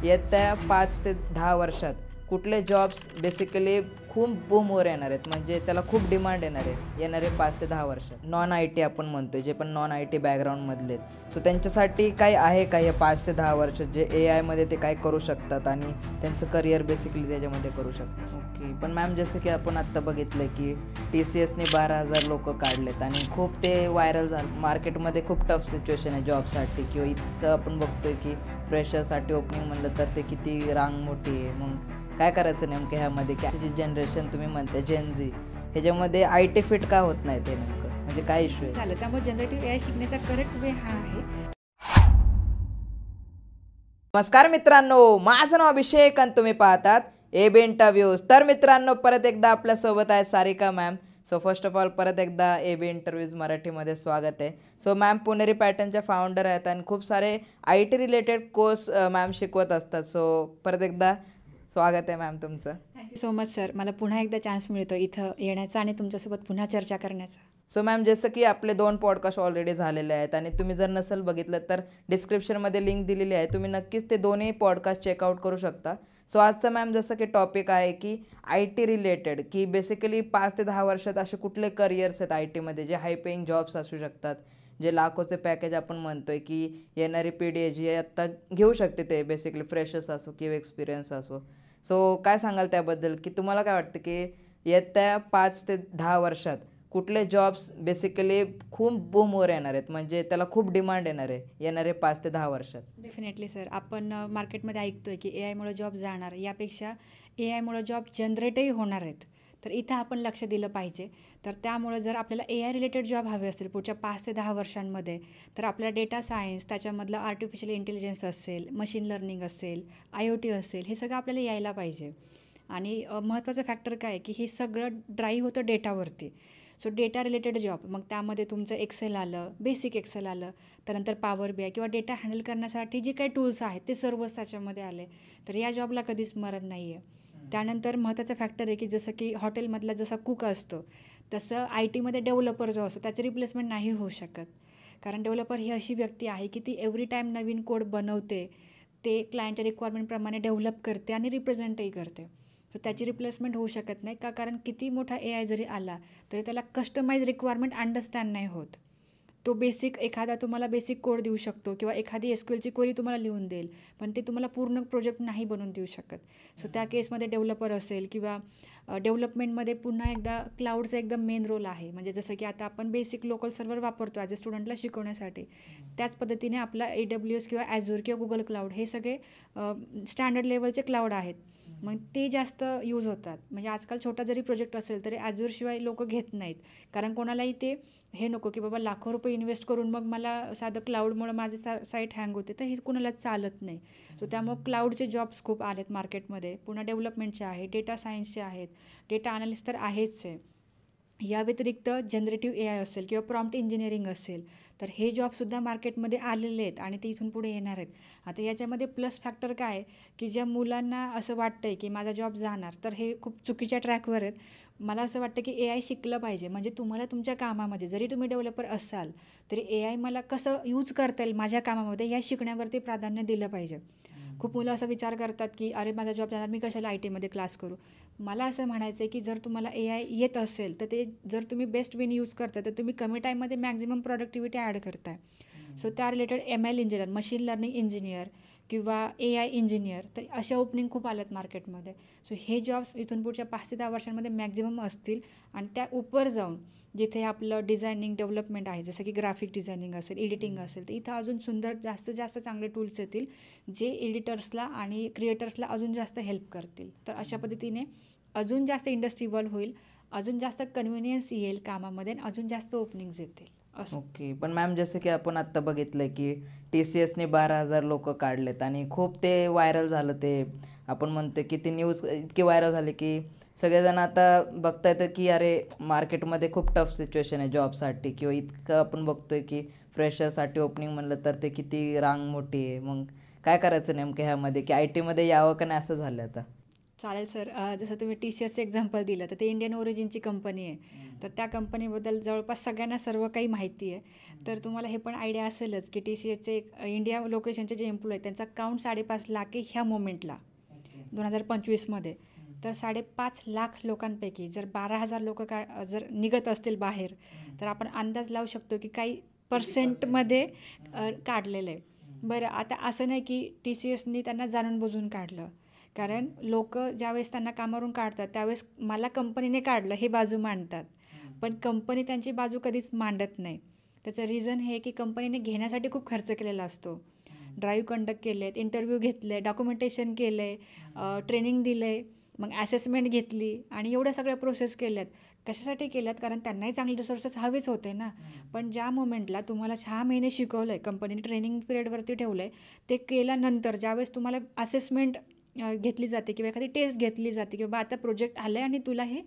येत्या 5 ते 10 वर्षात कुठले जॉब्स बेसिकली खूप बूमवर येणार आहेत, म्हणजे त्याला खूप डिमांड येणार आहे येणारे 5 ते 10 वर्षात. नॉन आय टी आपण म्हणतोय, जे पण नॉन आय टी बॅकग्राऊंडमधले आहेत, सो त्यांच्यासाठी काय आहे का हे 5 ते 10 वर्ष जे ए आयमध्ये ते काय करू शकतात आणि त्यांचं करिअर बेसिकली त्याच्यामध्ये करू शकतात. ओके, पण मॅम जसं की आपण आत्ता बघितलं की TCSने 12,000 लोक काढलेत आणि खूप ते व्हायरल झालं. मार्केटमध्ये खूप टफ सिच्युएशन आहे जॉबसाठी, किंवा इतकं आपण बघतोय की फ्रेशरसाठी ओपनिंग म्हणलं तर ते किती रांग मोठी आहे. मग काय करायचं नेमकं ह्यामध्ये, की जी जनरेशन तुम्ही म्हणते जेनझी, ह्याच्यामध्ये आय टी फिट का होत नाही ते नेमकं, म्हणजे काय इश्यू आहे? झालं. त्यामुळे जनरेटिव्ह AI शिकण्याचा करेक्ट वे हा आहे. नमस्कार मित्रांनो, माझं नाव अभिषेक आणि तुम्ही पाहतात AB इंटरव्ह्यूज. तर मित्रांनो, परत एकदा आपल्यासोबत आहे Sarika ma'am. So first of all परत एकदा AB इंटरव्ह्यूज मराठीमध्ये स्वागत आहे. सो मॅम पुणेरी पॅटर्नच्या फाउंडर आहेत आणि खूप सारे I T related course ma'am शिकवत असतात. सो परत एकदा स्वागत आहे मॅम तुमचं. Thank you so much sir. मला पुन्हा एकदा चान्स मिळतो इथं येण्याचा आणि तुमच्यासोबत पुन्हा चर्चा करण्याचा. सो मॅम, जसं की आपले 2 पॉडकास्ट ऑलरेडी झालेले आहेत आणि तुम्ही जर नसेल बघितलं तर डिस्क्रिप्शनमध्ये लिंक दिलेली आहे, तुम्ही नक्कीच ते दोन्ही पॉडकास्ट चेकआउट करू शकता. सो आजचा मॅम जसं की टॉपिक आहे की आय टी रिलेटेड, की बेसिकली 5 ते 10 वर्षात असे कुठले करिअर्स आहेत आय टीमध्ये जे हाय पेईंग जॉब्स असू शकतात, जे लाखोचे पॅकेज आपण म्हणतोय की येणारी पिढी जी आहे आत्ता घेऊ शकते, ते बेसिकली फ्रेशर्स असो किंवा एक्सपिरियन्स असो. सो काय सांगाल त्याबद्दल, की तुम्हाला काय वाटतं की येत्या 5 ते 10 वर्षात कुठले जॉब्स बेसिकली खूप बूमवर येणार आहेत, म्हणजे त्याला खूप डिमांड येणार आहे येणारे 5 ते 10 वर्षात? Definitely sir. आपण मार्केटमध्ये ऐकतोय की AI जॉब जाणार, यापेक्षा AI जॉब जनरेटही होणार आहेत. तर इथं आपण लक्ष दिलं पाहिजे. तर त्यामुळे जर आपल्याला AI रिलेटेड जॉब हवे असतील पुढच्या 5 ते 10 वर्षांमध्ये, तर आपल्याला डेटा सायन्स, त्याच्यामधलं आर्टिफिशियल इंटेलिजन्स असेल, मशीन लर्निंग असेल, IoT असेल, हे सगळं आपल्याला यायला पाहिजे. आणि महत्त्वाचं फॅक्टर काय आहे की हे सगळं ड्राईव्ह होतं डेटावरती. सो डेटा रिलेटेड जॉब, मग त्यामध्ये तुमचं एक्सेल आलं, बेसिक एक्सेल आलं, त्यानंतर पॉवर BI किंवा डेटा हँडल करण्यासाठी जे काही टूल्स आहेत ते सर्वच त्याच्यामध्ये आले. तर या जॉबला कधीच मरण नाही आहे. त्यानंतर महत्त्वाचं फॅक्टर आहे की जसं की हॉटेलमधला जसा कुक असतो, तसं IT डेव्हलपर जो असतो त्याचं रिप्लेसमेंट नाही होऊ शकत. कारण डेव्हलपर ही अशी व्यक्ती आहे की ती एव्हरी टाईम नवीन कोड बनवते, ते क्लायंटच्या रिक्वायरमेंटप्रमाणे डेव्हलप करते आणि रिप्रेझेंटही करते. तर त्याची रिप्लेसमेंट होऊ शकत नाही का, कारण किती मोठा AI जरी आला तरी त्याला कस्टमाइज रिक्वायरमेंट अंडरस्टँड नाही होत. तो एखादा तुम्हाला बेसिक कोड देऊ शकतो किंवा एखादी SQLची क्वेरी तुम्हाला लिहून देईल, पण ते तुम्हाला पूर्ण प्रोजेक्ट नाही बनवून देऊ शकत. सो त्या केसमध्ये डेव्हलपर असेल किंवा डेव्हलपमेंटमध्ये पुन्हा एकदा क्लाउडचा एकदम मेन रोल आहे. म्हणजे जसं की आता आपण बेसिक लोकल सर्व्हर वापरतो ॲज अ स्टुडंटला शिकवण्यासाठी, त्याच पद्धतीने आपला AWS किंवा ॲझूर किंवा गुगल क्लाउड हे सगळे स्टँडर्ड लेवलचे क्लाउड आहेत. मग ते जास्त यूज होतात. म्हणजे आजकाल छोटा जरी प्रोजेक्ट असेल तरी ॲझूरशिवाय लोकं घेत नाहीत, कारण कोणालाही ते हे नको की बाबा लाखो रुपये इन्व्हेस्ट करून मग मला साधं क्लाउडमुळं माझे साईट हँग होते, तर हे कुणालाच चालत नाही. सो त्यामुळं क्लाउडचे जॉब्स खूप आलेत मार्केटमध्ये. पुन्हा डेव्हलपमेंटचे आहेत, डेटा सायन्सचे आहेत, डेटा अनालिस्ट तर आहेच आहे. या व्यतिरिक्त जनरेटिव्ह AI असेल किंवा प्रॉम्प्ट इंजिनिअरिंग असेल, तर हे जॉबसुद्धा मार्केटमध्ये आलेले आहेत आणि ते इथून पुढे येणार आहेत. आता याच्यामध्ये प्लस फॅक्टर काय आहे की ज्या मुलांना असं वाटतं आहे की माझा जॉब जाणार, तर हे खूप चुकीच्या ट्रॅकवर आहेत. मला असं वाटतं की AI शिकलं पाहिजे. म्हणजे तुम्हाला तुमच्या कामामध्ये जरी तुम्ही डेव्हलपर असाल तरी AI मला कसं यूज करता येईल माझ्या कामामध्ये, या शिकण्यावरती प्राधान्य दिलं पाहिजे. खूप मुलं असा विचार करतात की अरे माझा जॉब जाणार, मी कशाला IT क्लास करू. मला असं म्हणायचं आहे की जर तुम्हाला AI येत असेल तर ते जर तुम्ही बेस्ट वेने यूज करताय तर तुम्ही कमी टाईममध्ये मॅक्झिमम प्रोडक्टिव्हिटी ॲड करताय. सो त्या related ML engineer, machine learning engineer किंवा AI इंजिनियर, तर अशा ओपनिंग खूप आल्यात मार्केटमध्ये. सो हे जॉब्स इथून पुढच्या 5 ते 10 वर्षांमध्ये मॅक्झिमम असतील. आणि त्या उपर जाऊन जिथे आपलं डिझायनिंग डेव्हलपमेंट आहे, जसं की ग्राफिक डिझायनिंग असेल, एडिटिंग असेल, तर इथं अजून सुंदर जास्त चांगले टूल्स येतील जे एडिटर्सला आणि क्रिएटर्सला अजून जास्त हेल्प करतील. तर अशा पद्धतीने अजून जास्त इंडस्ट्री इव्हॉल्व होईल, अजून जास्त कन्व्हिनियन्स येईल कामामध्ये आणि अजून जास्त ओपनिंग्स येतील. ओके, पण मॅम जसं की आपण आत्ता बघितलं की TCSने 12,000 लोक काढलेत आणि खूप ते व्हायरल झालं. ते आपण म्हणतो की ती न्यूज इतकी व्हायरल झाली की सगळेजण आता बघता येतं की अरे मार्केटमध्ये खूप टफ सिच्युएशन आहे जॉबसाठी, किंवा इतकं आपण बघतोय की फ्रेशरसाठी ओपनिंग म्हणलं तर ते किती रांग मोठी आहे. मग काय करायचं नेमकं ह्यामध्ये, की आय टीमध्ये यावं का नाही असं झालं आता? चालेल सर. जसं तुम्ही TCSचं एक्झाम्पल दिलं तर ते इंडियन ओरिजिनची कंपनी आहे. तर त्या कंपनीबद्दल जवळपास सगळ्यांना सर्व काही माहिती आहे. तर तुम्हाला हे पण आयडिया असेलच की TCSचे इंडिया लोकेशनचे जे एम्प्लॉय आहेत त्यांचा काउंट 5.5 लाख आहे ह्या मोमेंटला 2025मध्ये. तर 5.5 लाख लोकांपैकी जर 12,000 लोक जर निघत असतील बाहेर तर आपण अंदाज लावू शकतो की काही पर्सेंटमध्ये काढलेलं आहे. बरं, आता असं नाही की TCSनी त्यांना जाणून बुजून काढलं, कारण लोक ज्यावेळेस त्यांना कामावरून काढतात त्यावेळेस मला कंपनीने काढलं हे बाजू मांडतात, पण कंपनी त्यांची बाजू कधीच मांडत नाही. त्याचं रिझन हे की कंपनीने घेण्यासाठी खूप खर्च केलेला असतो. ड्राईव्ह कंडक्ट केले आहेत, इंटरव्ह्यू घेतले, डॉक्युमेंटेशन केलं आहे, ट्रेनिंग दिलं आहे, मग ॲसेसमेंट घेतली आणि एवढ्या सगळ्या प्रोसेस केल्यात. कशासाठी केल्यात? कारण त्यांनाही चांगले रिसोर्सेस हवेच होते ना. पण ज्या मोमेंटला तुम्हाला 6 महिने शिकवलं आहे, कंपनीने ट्रेनिंग पिरियडवरती ठेवलं आहे, ते केल्यानंतर ज्यावेळेस तुम्हाला असेसमेंट घेतली जाते किंवा एखादी टेस्ट घेतली जाते की बाबा आता प्रोजेक्ट आलं आहे आणि तुला हे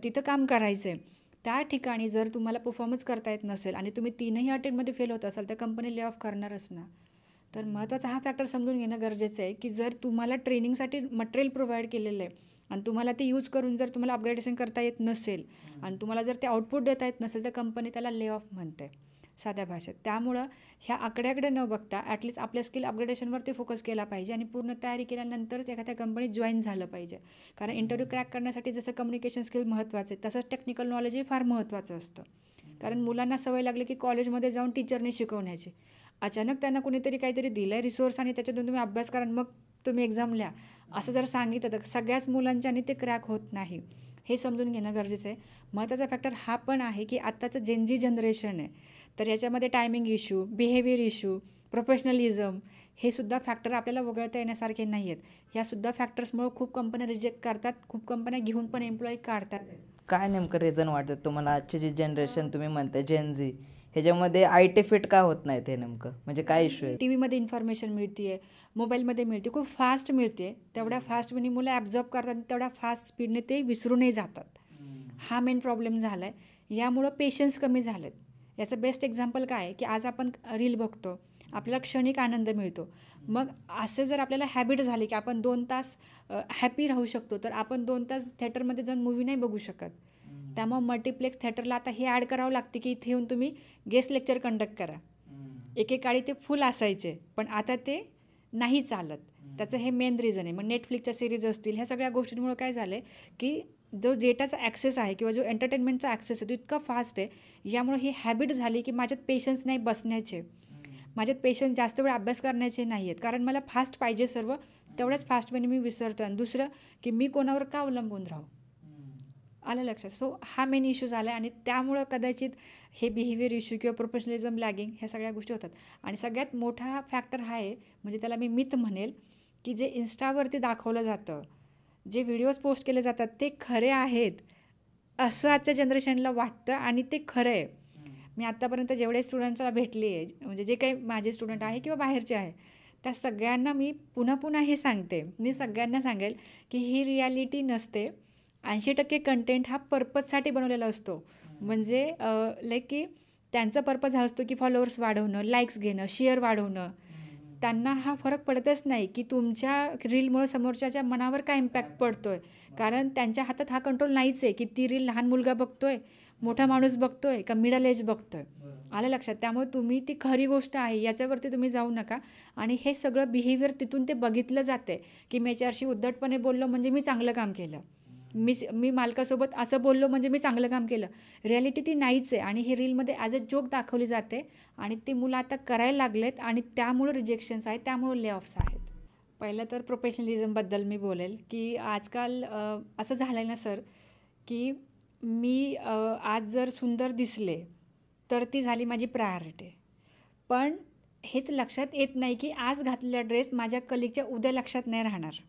तिथं काम करायचं आहे, त्या ठिकाणी जर तुम्हाला परफॉर्मन्स करता येत नसेल आणि तुम्ही 3ही अटेम्प्टमध्ये फेल होत असाल तर कंपनी ले ऑफ करणारच ना. तर महत्त्वाचा हा फॅक्टर समजून घेणं गरजेचं आहे की जर तुम्हाला ट्रेनिंगसाठी मटेरियल प्रोव्हाइड केलेलं आहे आणि तुम्हाला ते यूज करून जर तुम्हाला अपग्रेडेशन करता येत नसेल आणि तुम्हाला जर ते आउटपुट देता येत नसेल तर कंपनी त्याला ले ऑफ म्हणते साध्या भाषेत. त्यामुळं ह्या आकड्याकडे न बघता ॲटलिस्ट आपल्या स्किल अपग्रेडेशनवरती फोकस केला पाहिजे आणि पूर्ण तयारी केल्यानंतरच एखाद्या कंपनीत जॉईन झालं पाहिजे. कारण इंटरव्ह्यू क्रॅक करण्यासाठी जसं कम्युनिकेशन स्किल महत्त्वाचं आहे तसंच टेक्निकल नॉलेजही फार महत्त्वाचं असतं. कारण मुलांना सवय लागली की कॉलेजमध्ये जाऊन टीचरने शिकवण्याची, अचानक त्यांना कुणीतरी काहीतरी दिलं आहे रिसोर्स आणि त्याच्यातून तुम्ही अभ्यास करा मग तुम्ही एक्झाम लिहा असं जर सांगितलं तर सगळ्याच मुलांच्यानी ते क्रॅक होत नाही. हे समजून घेणं गरजेचं आहे. महत्त्वाचा फॅक्टर हा पण आहे की आत्ताचं जेनजी जनरेशन आहे, तर याच्यामध्ये timing issue, behaviour issue, professionalism हे सुद्धा फॅक्टर आपल्याला वगळता येण्यासारखे नाही आहेत. ह्यासुद्धा फॅक्टर्समुळे खूप कंपन्या रिजेक्ट करतात, खूप कंपन्या घेऊन पण एम्प्लॉई काढतात. काय नेमकं रिझन वाटतं तुम्हाला आजची जी जनरेशन तुम्ही म्हणताय जेनझी ह्याच्यामध्ये IT फिट का होत नाहीत? हे नेमकं म्हणजे काय इश्यू आहे? TVमध्ये इन्फॉर्मेशन मिळते आहे, मोबाईलमध्ये मिळते, खूप फास्ट मिळते. तेवढ्या फास्टमध्ये मुलं ॲब्झॉर्ब करतात, तेवढ्या फास्ट स्पीडने ते विसरूनही जातात. हा मेन प्रॉब्लेम झाला आहे. यामुळं पेशन्स कमी झालेत. याचं बेस्ट एक्झाम्पल काय आहे की आज आपण रील बघतो, आपल्याला क्षणिक आनंद मिळतो. मग असं जर आपल्याला हॅबिट झाली की आपण 2 तास हॅपी राहू शकतो तर आपण 2 तास थिएटरमध्ये जाऊन मूवी नाही बघू शकत. त्यामुळे मल्टिप्लेक्स थिएटरला आता हे ॲड करावं लागते की इथे येऊन तुम्ही गेस्ट लेक्चर कंडक्ट करा. एकेकाळी ते फुल असायचे पण आता ते नाही चालत. त्याचं हे मेन रिझन आहे. मग नेटफ्लिक्सच्या सिरीज असतील ह्या सगळ्या गोष्टींमुळे काय झालं आहे की जो डेटाचा ॲक्सेस आहे किंवा जो एंटरटेनमेंटचा ॲक्सेस आहे तो इतका फास्ट आहे. यामुळे ही हॅबिट झाली की माझ्यात पेशन्स नाही बसण्याचे, माझ्यात पेशन्स जास्त वेळ अभ्यास करण्याचे नाही आहेत, कारण मला फास्ट पाहिजे सर्व, तेवढ्याच फास्टमध्ये मी विसरतो. आणि दुसरं की मी कोणावर का अवलंबून राहू, आलं लक्षात. सो हा मेन इश्यू झाला आहे आणि त्यामुळं कदाचित हे बिहेवियर इश्यू किंवा प्रोफेशनलिझम लॅगिंग ह्या सगळ्या गोष्टी होतात. आणि सगळ्यात मोठा फॅक्टर हा आहे, म्हणजे त्याला मी मिथ म्हणेल, की जे इन्स्टावरती दाखवलं जातं, जे व्हिडिओज पोस्ट केले जातात ते खरे आहेत असं आजच्या जनरेशनला वाटतं आणि ते खरं आहे. मी आत्तापर्यंत जेवढे स्टुडंट्सला भेटले आहे, म्हणजे जे काही माझे स्टुडंट आहे किंवा बाहेरचे आहे, त्या सगळ्यांना मी पुन्हा पुन्हा हे सांगते, मी सगळ्यांना सांगेल की ही रियालिटी नसते. 80% कंटेंट हा पर्पजसाठी बनवलेला असतो. म्हणजे लाईक की त्यांचा पर्पज हा असतो की फॉलोअर्स वाढवणं, लाईक्स घेणं, शेअर वाढवणं. त्यांना हा फरक पडतच नाही की तुमच्या रीलमुळे समोरच्याच्या मनावर काय इम्पॅक्ट पडतो आहे, कारण त्यांच्या हातात हा कंट्रोल नाहीच आहे की ती रील लहान मुलगा बघतोय, मोठा माणूस बघतोय का मिडल एज बघतोय. आलं लक्षात. त्यामुळे तुम्ही ती खरी गोष्ट आहे याच्यावरती तुम्ही जाऊ नका. आणि हे सगळं बिहेवियर तिथून ते बघितलं जाते की मी याच्याशी उद्धटपणे बोललो म्हणजे मी चांगलं काम केलं, मी मालकासोबत असं बोललो म्हणजे मी चांगलं काम केलं. रिॲलिटी ती नाहीच आहे आणि हे रीलमध्ये ॲज अ जोक दाखवली जाते आणि ते मुलं आता करायला लागलेत आणि त्यामुळं रिजेक्शन्स आहेत, त्यामुळं ले ऑफ्स आहेत. पहिलं तर प्रोफेशनलिझमबद्दल मी बोलेल की आजकाल असं झालं आहे ना सर की मी आज जर सुंदर दिसले तर ती झाली माझी प्रायोरिटी. पण हेच लक्षात येत नाही की आज घातलेला ड्रेस माझ्या कलिगच्या उद्या लक्षात नाही राहणार.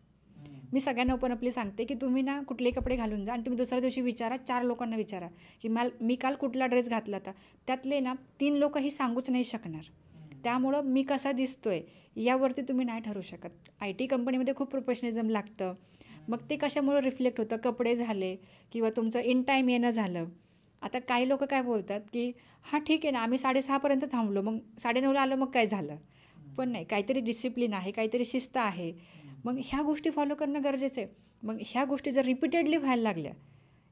मी सगळ्यांना ओपन अपली सांगते की तुम्ही ना कुठलेही कपडे घालून जा आणि तुम्ही दुसऱ्या दिवशी विचारा, 4 लोकांना विचारा की मी काल कुठला ड्रेस घातला होता. त्यातले ना 3 लोक ही सांगूच नाही शकणार. त्यामुळं मी कसा दिसतोय यावरती तुम्ही नाही ठरवू शकत. IT कंपनीमध्ये खूप प्रोफेशनलिझम लागतं. मग ते कशामुळं रिफ्लेक्ट होतं, कपडे झाले किंवा तुमचं इन टाईम येणं झालं. आता काही लोक काय बोलतात की हां ठीक आहे ना, आम्ही 6:30पर्यंत थांबलो, मग 9:30ला आलो, मग काय झालं. पण नाही, काहीतरी डिसिप्लिन आहे, काहीतरी शिस्त आहे. मग ह्या गोष्टी फॉलो करणं गरजेचं आहे. मग ह्या गोष्टी जर रिपीटेडली व्हायला लागल्या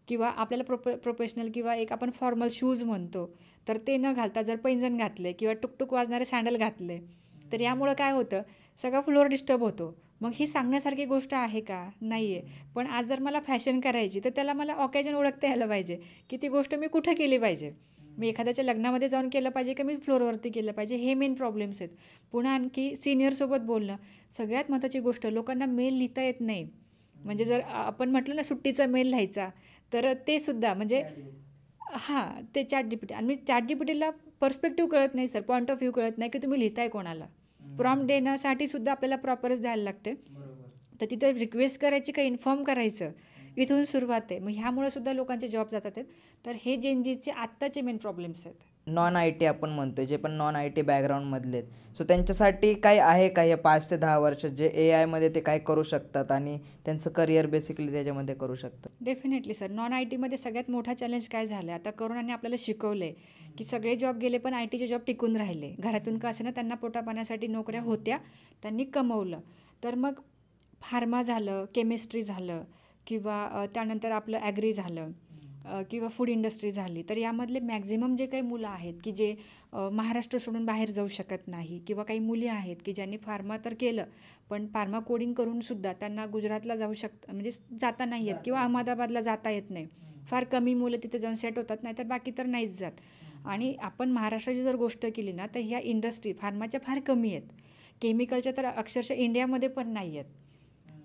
किंवा आपल्याला प्रोफेशनल किंवा एक आपण फॉर्मल शूज म्हणतो, तर ते न घालता जर पैंजण घातले किंवा टुकटुक वाजणारे सँडल घातले, तर यामुळं काय होतं, सगळा फ्लोअर डिस्टर्ब होतो. मग ही सांगण्यासारखी गोष्ट आहे का? नाही आहे. पण आज जर मला फॅशन करायची, तर त्याला मला ऑकेजन ओळखता यायला पाहिजे की ती गोष्ट मी कुठं केली पाहिजे. मी एखाद्याच्या लग्नामध्ये जाऊन केलं पाहिजे का मी फ्लोअरवरती केलं पाहिजे, हे मेन प्रॉब्लेम्स आहेत. पुन्हा आणखी सिनियरसोबत बोलणं, सगळ्यात महत्त्वाची गोष्ट, लोकांना मेल लिहिता येत नाही. म्हणजे जर आपण म्हटलं ना सुट्टीचा मेल लिहायचा, तर ते सुद्धा म्हणजे ते ChatGPT, आणि मी ChatGPTला पर्स्पेक्टिव्ह कळत नाही सर, पॉईंट ऑफ व्ह्यू कळत नाही की तुम्ही लिहिताय कोणाला. प्रॉम्प्ट देण्यासाठी सुद्धा आपल्याला प्रॉपरच द्यायला लागते. तर तिथं रिक्वेस्ट करायची का इन्फॉर्म करायचं, इथून सुरुवात आहे. मग ह्यामुळे सुद्धा लोकांचे जॉब जातात आहेत. तर हे जेनजीचे आत्ताचे मेन प्रॉब्लेम्स आहेत. नॉन आय टी आपण म्हणतो, जे पण नॉन आय टी बॅकग्राऊंडमधले आहेत, सो त्यांच्यासाठी काय आहे का हे 5 ते 10 वर्ष जे AI मध्ये ते काय करू शकतात आणि त्यांचं करिअर बेसिकली त्याच्यामध्ये करू शकतात? डेफिनेटली सर, नॉन आय टीमध्ये सगळ्यात मोठा चॅलेंज काय झालं आहे, आता कोरोनाने आपल्याला शिकवलं आहे की सगळे जॉब गेले पण IT जॉब टिकून राहिले. घरातून का असेना त्यांना पोटापाण्यासाठी नोकऱ्या होत्या, त्यांनी कमवलं. तर मग फार्मा झालं, केमिस्ट्री झालं किंवा त्यानंतर आपलं ॲग्री झालं किंवा फूड इंडस्ट्री झाली, तर यामधले मॅक्झिमम जे काही मुलं आहेत की जे महाराष्ट्र सोडून बाहेर जाऊ शकत नाही, किंवा काही मुली आहेत की ज्यांनी फार्मा तर केलं पण फार्मा कोडिंग करूनसुद्धा त्यांना गुजरातला जाऊ म्हणजे जाता नाही येत किंवा अहमदाबादला जाता येत नाही. फार कमी मुलं तिथे जाऊन सेट होतात, नाही तर बाकी तर नाहीच जात. आणि आपण महाराष्ट्राची जर गोष्ट केली ना, तर ह्या इंडस्ट्री फार्माच्या फार कमी आहेत, केमिकलच्या तर अक्षरशः इंडियामध्ये पण नाही आहेत.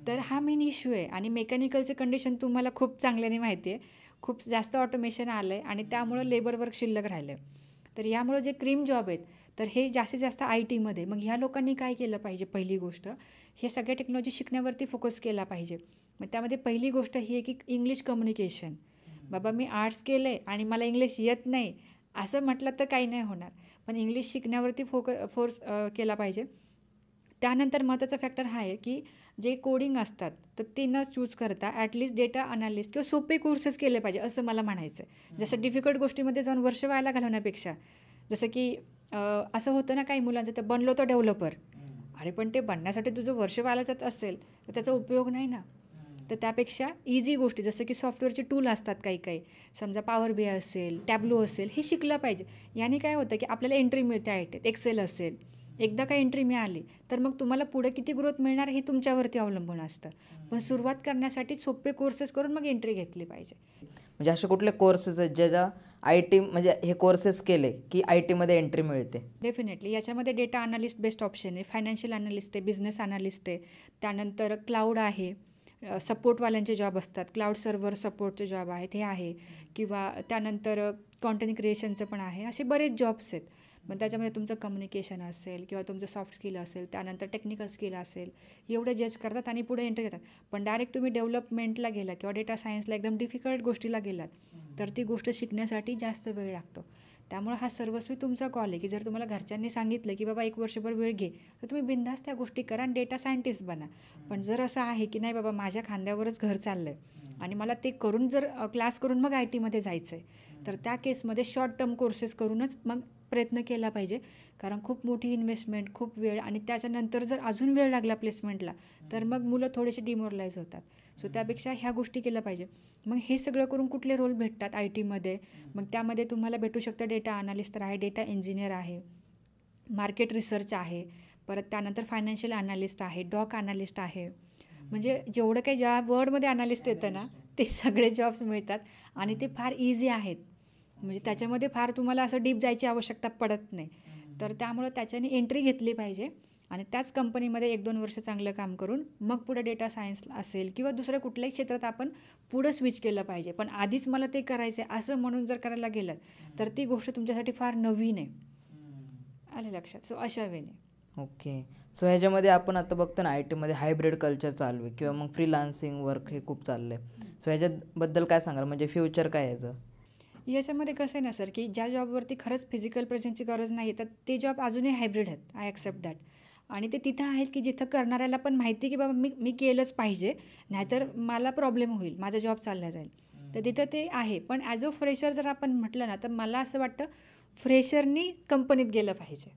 तर हा मेन इश्यू आहे. आणि मेकॅनिकलचे कंडिशन तुम्हाला खूप चांगल्याने माहिती आहे, खूप जास्त ऑटोमेशन आलं आहे आणि त्यामुळं लेबर वर्क शिल्लक राहिलं आहे. तर यामुळं जे क्रीम जॉब आहेत, तर हे जास्तीत जास्त IT मध्ये. मग ह्या लोकांनी काय केलं पाहिजे, पहिली गोष्ट, हे सगळ्या टेक्नॉलॉजी शिकण्यावरती फोकस केला पाहिजे. मग त्यामध्ये पहिली गोष्ट ही आहे की इंग्लिश कम्युनिकेशन. बाबा मी आर्ट्स केलं आहे आणि मला इंग्लिश येत नाही असं म्हटलं तर काही नाही होणार, पण इंग्लिश शिकण्यावरती फोर्स केला पाहिजे. त्यानंतर महत्त्वाचा फॅक्टर हा आहे की जे कोडिंग असतात तर ते न चूज करता ॲटलिस्ट डेटा अनालिस्ट किंवा सोपे कोर्सेस केले पाहिजे, असं मला म्हणायचं आहे. जसं डिफिकल्ट गोष्टीमध्ये जाऊन वर्ष व्हायला घालवण्यापेक्षा, जसं की असं होतं ना काही मुलांचं, तर बनलो तर डेव्हलपर. अरे पण ते बनण्यासाठी तुझं वर्ष व्हायला जात असेल तर त्याचा उपयोग नाही ना. तर त्यापेक्षा इझी गोष्टी, जसं की सॉफ्टवेअरचे टूल असतात काही काही, समजा पॉवर BI असेल, टॅब्लो असेल, हे शिकलं पाहिजे. याने काय होतं की आपल्याला एंट्री मिळते ITत. एक्सेल असेल, एकदा का एंट्री मिळाली तर मग तुम्हाला पुढे किती ग्रोथ मिळणार हे तुमच्यावरती अवलंबून असतं. पण सुरुवात करण्यासाठी सोपे कोर्सेस करून मग एंट्री घेतली पाहिजे. म्हणजे असे कुठले कोर्सेस आहेत ज्याच्या IT म्हणजे हे कोर्सेस केले की IT मध्ये एंट्री मिळते? डेफिनेटली याच्यामध्ये डेटा अनालिस्ट बेस्ट ऑप्शन आहे, फायनान्शियल अनालिस्ट आहे, बिझनेस अनालिस्ट आहे, त्यानंतर क्लाउड आहे, सपोर्टवाल्यांचे जॉब असतात, क्लाउड सर्व्हर सपोर्टचे जॉब आहेत हे आहे, किंवा त्यानंतर कॉन्टेंट क्रिएशनचं पण आहे. असे बरेच जॉब्स आहेत. मग त्याच्यामध्ये तुमचं कम्युनिकेशन असेल किंवा तुमचं सॉफ्ट स्किल असेल, त्यानंतर टेक्निकल स्किल असेल, एवढं जज करतात आणि पुढे एंट्री घेतात. पण डायरेक्ट तुम्ही डेव्हलपमेंटला गेलात किंवा डेटा सायन्सला एकदम डिफिकल्ट गोष्टीला गेलात तर ती गोष्ट शिकण्यासाठी जास्त वेळ लागतो. त्यामुळे हा सर्वस्वी तुमचा कॉल आहे की जर तुम्हाला घरच्यांनी सांगितलं की बाबा 1 वर्षभर वेळ घे, तर तुम्ही बिनधास्त त्या गोष्टी करा आणि डेटा सायंटिस्ट बना. पण जर असं आहे की नाही बाबा माझ्या खांद्यावरच घर चाललं आहे आणि मला ते करून जर क्लास करून मग IT मध्ये जायचं आहे, तर त्या केसमध्ये शॉर्ट टर्म कोर्सेस करूनच मग प्रयत्न केला पाहिजे. कारण खूप मोठी इन्व्हेस्टमेंट, खूप वेळ, आणि त्याच्यानंतर जर अजून वेळ लागला प्लेसमेंटला तर मग मुलं थोडेसे डिमोरलाइज होतात. सो त्यापेक्षा ह्या गोष्टी केल्या पाहिजे. मग हे सगळं करून कुठले रोल भेटतात IT मध्ये, मग त्यामध्ये तुम्हाला भेटू शकतं डेटा अनालिस्ट तर आहे, डेटा इंजिनियर आहे, मार्केट रिसर्च आहे, परत त्यानंतर फायनान्शियल अनालिस्ट आहे, डॉक अनालिस्ट आहे. म्हणजे जेवढं काही ज्या वर्डमध्ये अनालिस्ट येतं ना ते सगळे जॉब्स मिळतात आणि ते फार इझी आहेत. म्हणजे त्याच्यामध्ये फार तुम्हाला असं डीप जायची आवश्यकता पडत नाही. तर त्यामुळं त्याच्याने एंट्री घेतली पाहिजे आणि त्याच कंपनीमध्ये 1-2 वर्ष चांगलं काम करून मग पुढे डेटा सायन्स असेल किंवा दुसऱ्या कुठल्याही क्षेत्रात आपण पुढं स्विच केलं पाहिजे. पण आधीच मला ते करायचं आहे असं म्हणून जर करायला गेलं तर ती गोष्ट तुमच्यासाठी फार नवीन आहे. आलं लक्षात? सो अशा वेळेने. ओके. सो ह्याच्यामध्ये आपण आता बघतो ना IT मध्ये हायब्रिड कल्चर चालू आहे किंवा मग फ्रीलान्सिंग वर्क हे खूप चाललं आहे. सो ह्याच्याबद्दल काय सांगाल, म्हणजे फ्युचर काय आहे याचं? याच्यामध्ये कसं आहे ना सर, की ज्या जॉबवरती खरंच फिजिकल प्रेझेन्सची गरज नाही तर ते जॉब अजूनही हायब्रिड आहेत. I accept that. आणि ते तिथं आहेत की जिथं करणाऱ्याला पण माहिती की बाबा मी केलंच पाहिजे, नाहीतर मला प्रॉब्लेम होईल, माझा जॉब चालला जाईल. तर तिथं ते आहे. पण ॲज अ फ्रेशर जर आपण म्हटलं ना तर मला असं वाटतं फ्रेशरनी कंपनीत गेलं पाहिजे.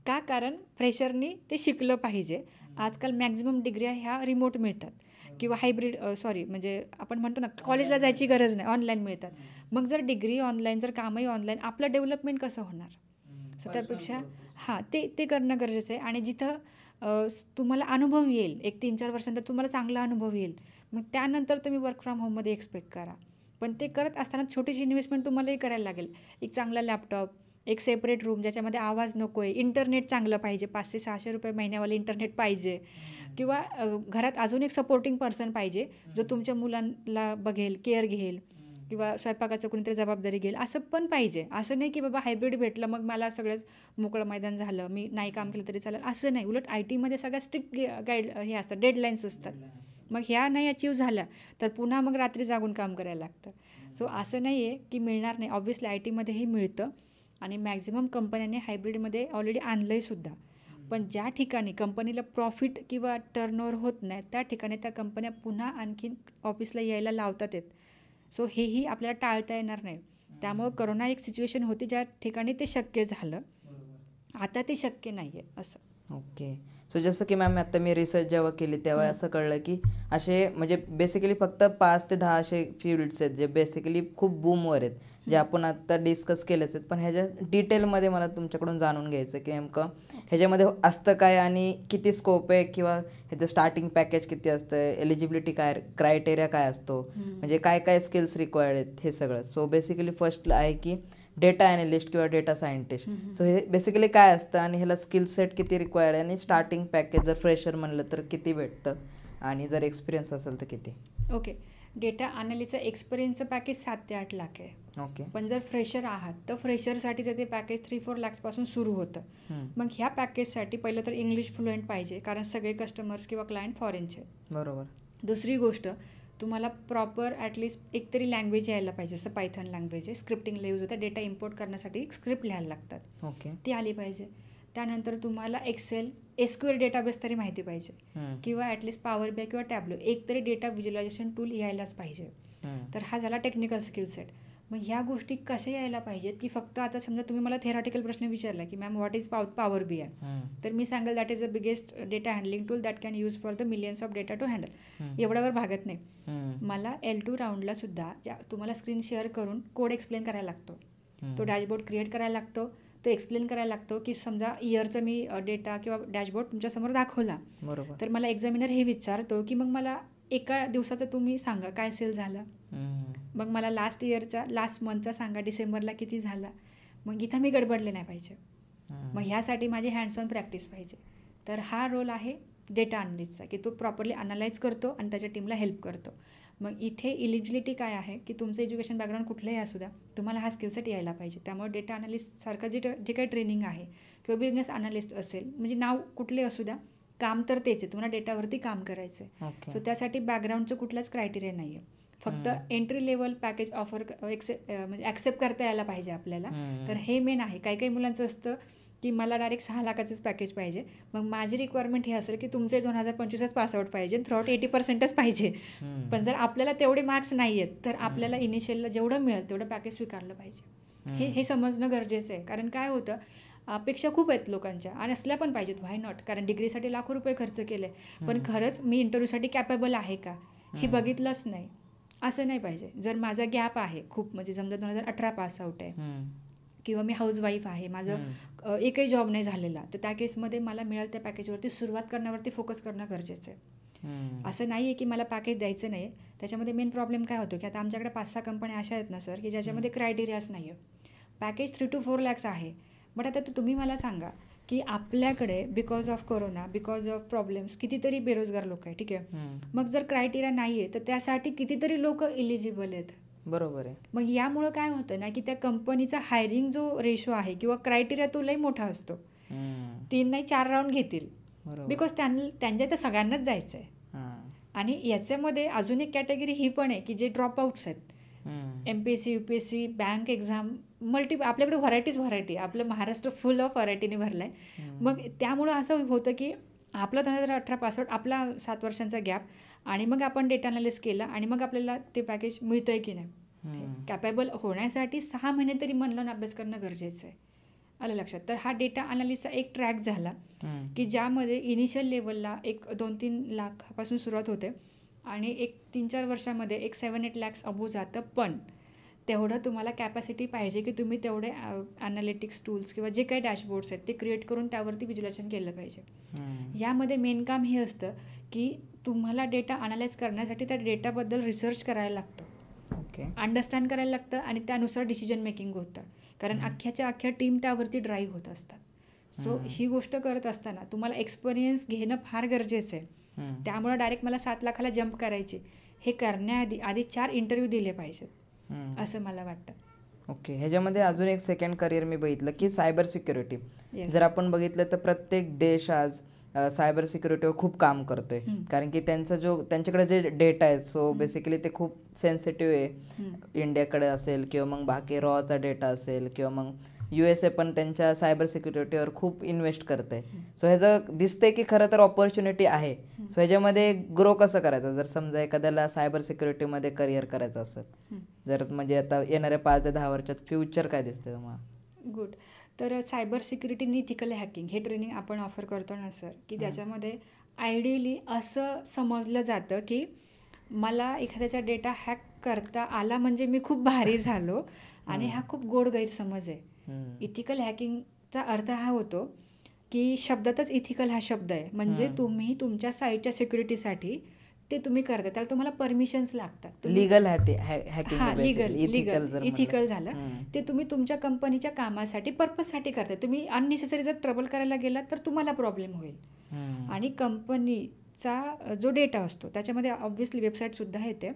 का? कारण फ्रेशरनी ते शिकलं पाहिजे आजकाल मॅक्झिमम डिग्र्या ह्या रिमोट मिळतात किंवा हायब्रिड म्हणजे आपण म्हणतो ना कॉलेजला जायची गरज नाही, ऑनलाईन मिळतात. मग जर डिग्री ऑनलाईन, जर कामही ऑनलाईन, आपलं डेव्हलपमेंट कसं होणार? सो त्यापेक्षा ते करणं गरजेचं आहे. आणि जिथं तुम्हाला अनुभव येईल, एक 3-4 वर्षांतर तुम्हाला चांगला अनुभव येईल, मग त्यानंतर तुम्ही वर्क फ्रॉम होममध्ये एक्सपेक्ट करा. पण ते करत असताना छोटीशी इन्व्हेस्टमेंट तुम्हालाही करायला लागेल. एक चांगला लॅपटॉप, एक सेपरेट रूम ज्याच्यामध्ये आवाज नको आहे, इंटरनेट चांगलं पाहिजे, 500-600 रुपये महिन्यावाले इंटरनेट पाहिजे, किंवा घरात अजून एक सपोर्टिंग पर्सन पाहिजे जो तुमच्या मुलांना बघेल, केअर घेईल, किंवा स्वयंपाकाचं कोणीतरी जबाबदारी घेईल, असं पण पाहिजे. असं नाही की बाबा हायब्रिड भेटलं मग मला सगळंच मोकळं मैदान झालं, मी नाही काम केलं तरी चालेल, असं नाही. उलट IT मध्ये सगळ्या स्ट्रिक्ट हे असतात, डेडलाईन्स असतात. मग ह्या नाही अचीव झाल्या तर पुन्हा मग रात्री जागून काम करायला लागतं. सो असं नाही आहे की मिळणार नाही, ऑब्व्हियसली IT मध्येही मिळतं. आणि मॅक्झिमम कंपन्यांनी हायब्रिडमध्ये ऑलरेडी आणलं आहे सुद्धा. पण ज्या ठिकाणी कंपनीला प्रॉफिट किंवा टर्नओव्हर होत नाही त्या ठिकाणी त्या कंपन्या पुन्हा आणखीन ऑफिसला यायला लावतात आहेत. सो हेही आपल्याला टाळता येणार नाही. त्यामुळं करोना एक सिच्युएशन होती ज्या ठिकाणी ते शक्य झालं, आता ते शक्य नाही आहे असं. ओके. सो जसं की मॅम आता मी रिसर्च जेव्हा केली तेव्हा असं कळलं की असे म्हणजे बेसिकली फक्त 5 ते 10 असे फील्ड्स आहेत जे बेसिकली खूप बूमवर आहेत, जे आपण आता डिस्कस केलेच आहेत. पण ह्याच्या डिटेलमध्ये मला तुमच्याकडून जाणून घ्यायचं की नेमकं ह्याच्यामध्ये असतं काय आणि किती स्कोप आहे, किंवा ह्याचं स्टार्टिंग पॅकेज किती असतं, एलिजिबिलिटी काय, क्रायटेरिया काय असतो, म्हणजे काय काय स्किल्स रिक्वायर्ड आहेत हे सगळं. सो बेसिकली फर्स्ट आहे की डेटा ॲनालिस्ट किंवा डेटा सायंटिस्ट. सो हे बेसिकली काय असतं आणि ह्याला स्किल सेट किती रिक्वायर्ड आहे, आणि स्टार्टिंग पॅकेज जर फ्रेशर म्हणलं तर किती भेटतं, आणि जर एक्सपिरियन्स असेल तर किती? ओके. डेटा अनालिस्टचं एक्सपिरियन्सचं पॅकेज 7 ते 8 लाख आहे. ओके. पण जर फ्रेशर आहात तर फ्रेशरसाठीचं ते पॅकेज 3-4 लाखपासून सुरू होतं. मग ह्या पॅकेजसाठी पहिलं तर इंग्लिश फ्लुएंट पाहिजे, कारण सगळे कस्टमर्स किंवा क्लायंट फॉरेनचे. बरोबर. दुसरी गोष्ट, तुम्हाला प्रॉपर ॲटलिस्ट एकतरी लँग्वेज यायला पाहिजे, जसं पायथन लँग्वेज आहे, स्क्रिप्टिंगला यूज होतं. डेटा इम्पोर्ट करण्यासाठी स्क्रिप्ट लिहायला लागतात. ओके. ती आली पाहिजे. त्यानंतर तुम्हाला एक्सेल, SQL डेटाबेस तरी माहिती पाहिजे, किंवा ॲटलिस्ट पॉवर BI किंवा टॅब्लो एक तरी डेटा व्हिज्युअलायझेशन टूल यायलाच पाहिजे. तर हा झाला टेक्निकल स्किल सेट. मग ह्या गोष्टी कशा यायला पाहिजेत की फक्त आता समजा तुम्ही मला थेरॉटिकल प्रश्न विचारला की ma'am what is power BI, तर मी सांगेल that is the biggest data handling tool that can use for the millions of data to handle. एवढ्यावर भागत नाही. मला L2 राऊंडला सुद्धा तुम्हाला स्क्रीन शेअर करून कोड एक्सप्लेन करायला लागतो, तो डॅशबोर्ड क्रिएट करायला लागतो, तो एक्सप्लेन करायला लागतो की समजा इयरचा मी डेटा किंवा डॅशबोर्ड तुमच्यासमोर दाखवला, तर मला एक्झामिनर हे विचारतो की मग मला एका दिवसाचं तुम्ही सांगा काय सेल झालं, मग मला लास्ट मंथचा सांगा, डिसेंबरला किती झाला. मग इथं मी गडबडले नाही पाहिजे. मग ह्यासाठी माझी हँड्स ऑन प्रॅक्टिस पाहिजे. तर हा रोल आहे डेटा अनालिस्टचा की तो प्रॉपरली अनालाइज करतो आणि त्याच्या टीमला हेल्प करतो. मग इथे इलिजिबिलिटी काय आहे की तुमचं एज्युकेशन बॅकग्राऊंड कुठलंही असू द्या, तुम्हाला हा स्किल सेट यायला पाहिजे. त्यामुळे डेटा अनालिस्टसारखं जे काही ट्रेनिंग आहे किंवा बिझनेस अनालिस्ट असेल, म्हणजे नाव कुठले असू द्या, काम तर तेच आहे, तुम्हाला डेटावरती काम करायचं आहे. सो त्यासाठी बॅकग्राऊंडचं कुठलाच क्रायटेरिया नाही आहे. फक्त एंट्री लेवल पॅकेज ऑफर म्हणजे ॲक्सेप्ट करता यायला पाहिजे आपल्याला. तर हे मेन आहे. काही काही मुलांचं असतं की मला डायरेक्ट 6 लाखाचंच पॅकेज पाहिजे. मग माझी रिक्वायरमेंट हे असेल की तुमचे 2025च पासआउट पाहिजे, थ्रूआउट 80%च पाहिजे. पण जर आपल्याला तेवढे मार्क्स नाही आहेत तर आपल्याला इनिशियलला जेवढं मिळेल तेवढं पॅकेज स्वीकारलं पाहिजे. हे समजणं गरजेचं आहे. कारण काय होतं, अपेक्षा खूप आहेत लोकांच्या आणि असल्या पण पाहिजेत, व्हाय नॉट. कारण डिग्रीसाठी लाखो रुपये खर्च केले, पण खरंच मी इंटरव्ह्यूसाठी कॅपेबल आहे का हे बघितलंच नाही. असं नाही पाहिजे. जर माझा गॅप आहे खूप, म्हणजे समजा 2018 पासआउट आहे किंवा मी हाऊसवाईफ आहे, माझं एकही जॉब नाही झालेला, तर त्या केसमध्ये मला मिळेल त्या पॅकेजवरती सुरुवात करण्यावरती फोकस करणं गरजेचं आहे. असं नाही आहे की मला पॅकेज द्यायचं नाही. त्याच्यामध्ये मेन प्रॉब्लेम काय होतो की आता आमच्याकडे 5-6 कंपन्या अशा आहेत ना सर की ज्याच्यामध्ये क्रायटेरियाच नाही आहे. पॅकेज 3 to 4 lakhs आहे. बट आता तुम्ही मला सांगा की आपल्याकडे because of corona, because of problems कितीतरी बेरोजगार लोक आहे, ठीक आहे. मग जर क्रायटेरिया नाही आहे तर त्यासाठी कितीतरी लोक इलिजिबल आहेत. बरोबर आहे. मग यामुळं काय होतं ना की त्या कंपनीचा हायरिंग जो रेशो आहे किंवा क्रायटेरिया तो लई मोठा असतो. 3 नाही 4 राऊंड घेतील, बिकॉज त्यांच्या तर सगळ्यांनाच जायचं आहे. आणि याच्यामध्ये अजून एक कॅटेगरी ही पण आहे की जे ड्रॉपआउट्स आहेत. MPSC, UPSC, बँक एक्झाम, आपल्याकडे व्हरायटी. आपलं महाराष्ट्र फुल ऑफ व्हरायटीने भरलं आहे. मग त्यामुळं असं होतं की आपलं 2018 पासआउट, आपला 7 वर्षांचा गॅप, आणि मग आपण डेटा अनालिस्ट केलं आणि मग आपल्याला ते पॅकेज मिळतंय की नाही. कॅपेबल होण्यासाठी 6 महिने तरी मन लावून अभ्यास करणं गरजेचं आहे. आलं लक्षात. तर हा डेटा अनालिसचा एक ट्रॅक झाला हम्म. की ज्यामध्ये इनिशियल लेवलला एक 2-3 लाखापासून सुरुवात होते आणि एक 3-4 वर्षामध्ये एक 7-8 लॅक्स अबो जातं. पण तेवढं तुम्हाला कॅपॅसिटी पाहिजे की तुम्ही तेवढे ॲनालिटिक्स टूल्स किंवा जे काही डॅशबोर्ड्स आहेत ते क्रिएट करून त्यावरती व्हिज्युलायझेशन केलं पाहिजे. यामध्ये मेन काम हे असतं की तुम्हाला डेटा अनालाइज करण्यासाठी त्या डेटाबद्दल रिसर्च करायला लागतं, ओके. अंडरस्टँड करायला लागतं आणि त्यानुसार डिसिजन मेकिंग होतं. कारण अख्ख्याच्या अख्ख्या टीम त्यावरती ड्राईव्ह होत असतात. सो ही गोष्ट करत असताना तुम्हाला एक्सपिरियन्स घेणं फार गरजेचं आहे. त्यामुळे डायरेक्ट मला 7 लाखाला जंप करायची हे करण्याआधी आधी 4 इंटरव्ह्यू दिले पाहिजेत असं मला वाटतं. ओके. ह्याच्यामध्ये अजून एक सेकंड करिअर मी बघितलं की सायबर सिक्युरिटी. Yes. जर आपण बघितलं तर प्रत्येक देश आज सायबर सिक्युरिटीवर खूप काम करतोय. कारण की त्यांच्याकडे जे डेटा आहे सो बेसिकली ते खूप सेन्सिटिव्ह आहे. इंडियाकडे असेल किंवा मग बाकी रॉचा डेटा असेल किंवा मग USA पण त्यांच्या सायबर सिक्युरिटीवर खूप इन्व्हेस्ट करते. सो ह्याचं दिसतंय की खरं तर ऑपॉर्च्युनिटी आहे. सो ह्याच्यामध्ये ग्रो कसं करायचं जर समजा एखाद्याला सायबर सिक्युरिटीमध्ये करिअर करायचं असेल, जर म्हणजे आता येणाऱ्या 5 ते 10 वर्षात फ्युचर काय दिसतंय तुम्हाला? गुड. तर सायबर सिक्युरिटी आणि इथिकल हॅकिंग हे ट्रेनिंग आपण ऑफर करतो ना सर, की त्याच्यामध्ये आयडियली असं समजलं जातं की मला एखाद्याचा डेटा हॅक करता आला म्हणजे मी खूप भारी झालो आणि हा खूप गोड गैरसमज आहे. इथिकल हॅकिंगचा अर्थ हा होतो की शब्दातच इथिकल हा शब्द आहे, म्हणजे तुम्ही तुमच्या साईटच्या सिक्युरिटीसाठी ते तुम्ही करता त्याला तुम्हाला परमिशन्स लागतात. लिगल इथिकल झालं ते तुम्ही तुमच्या कंपनीच्या कामासाठी पर्पजसाठी करताय. तुम्ही अननेसेसरी जर ट्रबल करायला गेलात तर तुम्हाला प्रॉब्लेम होईल. आणि कंपनीचा जो डेटा असतो त्याच्यामध्ये ऑब्व्हियसली वेबसाईटसुद्धा येते,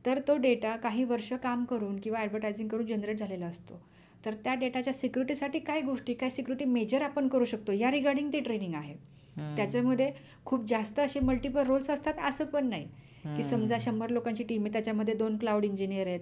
तर तो डेटा काही वर्ष काम करून किंवा ॲडव्हर्टायझिंग करून जनरेट झालेला असतो. तर त्या डेटाच्या सिक्युरिटीसाठी काय गोष्टी काय सिक्युरिटी मेजर आपण करू शकतो या रिगार्डिंग ते ट्रेनिंग आहे. त्याच्यामध्ये खूप जास्त असे मल्टिपल रोल्स असतात असं पण नाही की समजा 100 लोकांची टीम आहे, त्याच्यामध्ये 2 क्लाउड इंजिनियर आहेत,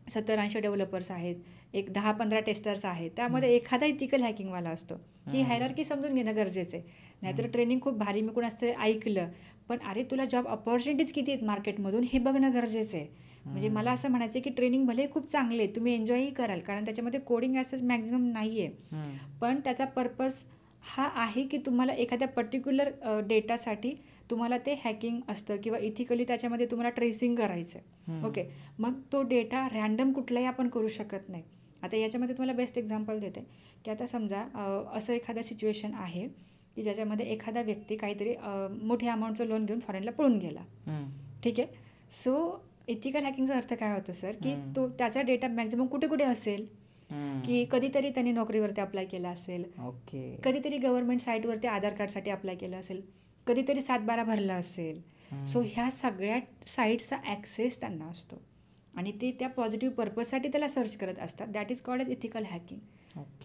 70-80 डेव्हलपर्स आहेत, एक 10-15 टेस्टर्स आहेत, त्यामध्ये एखादा इथिकल हॅकिंगवाला असतो. ही हायरार्की समजून घेणं गरजेचं आहे. नाहीतर ट्रेनिंग खूप भारी मी कोणाचं ऐकलं पण अरे तुला जॉब ऑपॉर्च्युनिटीज किती आहेत मार्केटमधून हे बघणं गरजेचं आहे. म्हणजे मला असं म्हणायचं की ट्रेनिंग भले खूप चांगले आहे, तुम्ही एन्जॉयही कराल कारण त्याच्यामध्ये कोडिंग ॲसेस मॅक्झिमम नाही आहे, पण त्याचा पर्पज हा आहे की तुम्हाला एखाद्या पर्टिक्युलर डेटासाठी तुम्हाला ते हॅकिंग असतं किंवा इथिकली त्याच्यामध्ये तुम्हाला ट्रेसिंग करायचं आहे. ओके, मग तो डेटा रॅन्डम कुठलाही आपण करू शकत नाही. आता याच्यामध्ये तुम्हाला बेस्ट एक्झाम्पल देते की आता समजा असं एखादं सिच्युएशन आहे की ज्याच्यामध्ये एखादा व्यक्ती काहीतरी मोठ्या अमाऊंटचं लोन घेऊन फॉरेनला पळून गेला. ठीक आहे. सो इथिकल हॅकिंगचा अर्थ काय होतो सर की तो त्याचा डेटा मॅक्झिमम कुठे कुठे असेल की कधीतरी त्यांनी नोकरीवरती अप्लाय केला असेल, कधीतरी गव्हर्नमेंट साईटवरती आधार कार्डसाठी अप्लाय केलं असेल, कधीतरी 7/12 भरला असेल. सो ह्या सगळ्या साईट्सचा ॲक्सेस त्यांना असतो आणि ते त्या पॉझिटिव्ह पर्पजसाठी त्याला सर्च करत असतात. That is called as ethical hacking.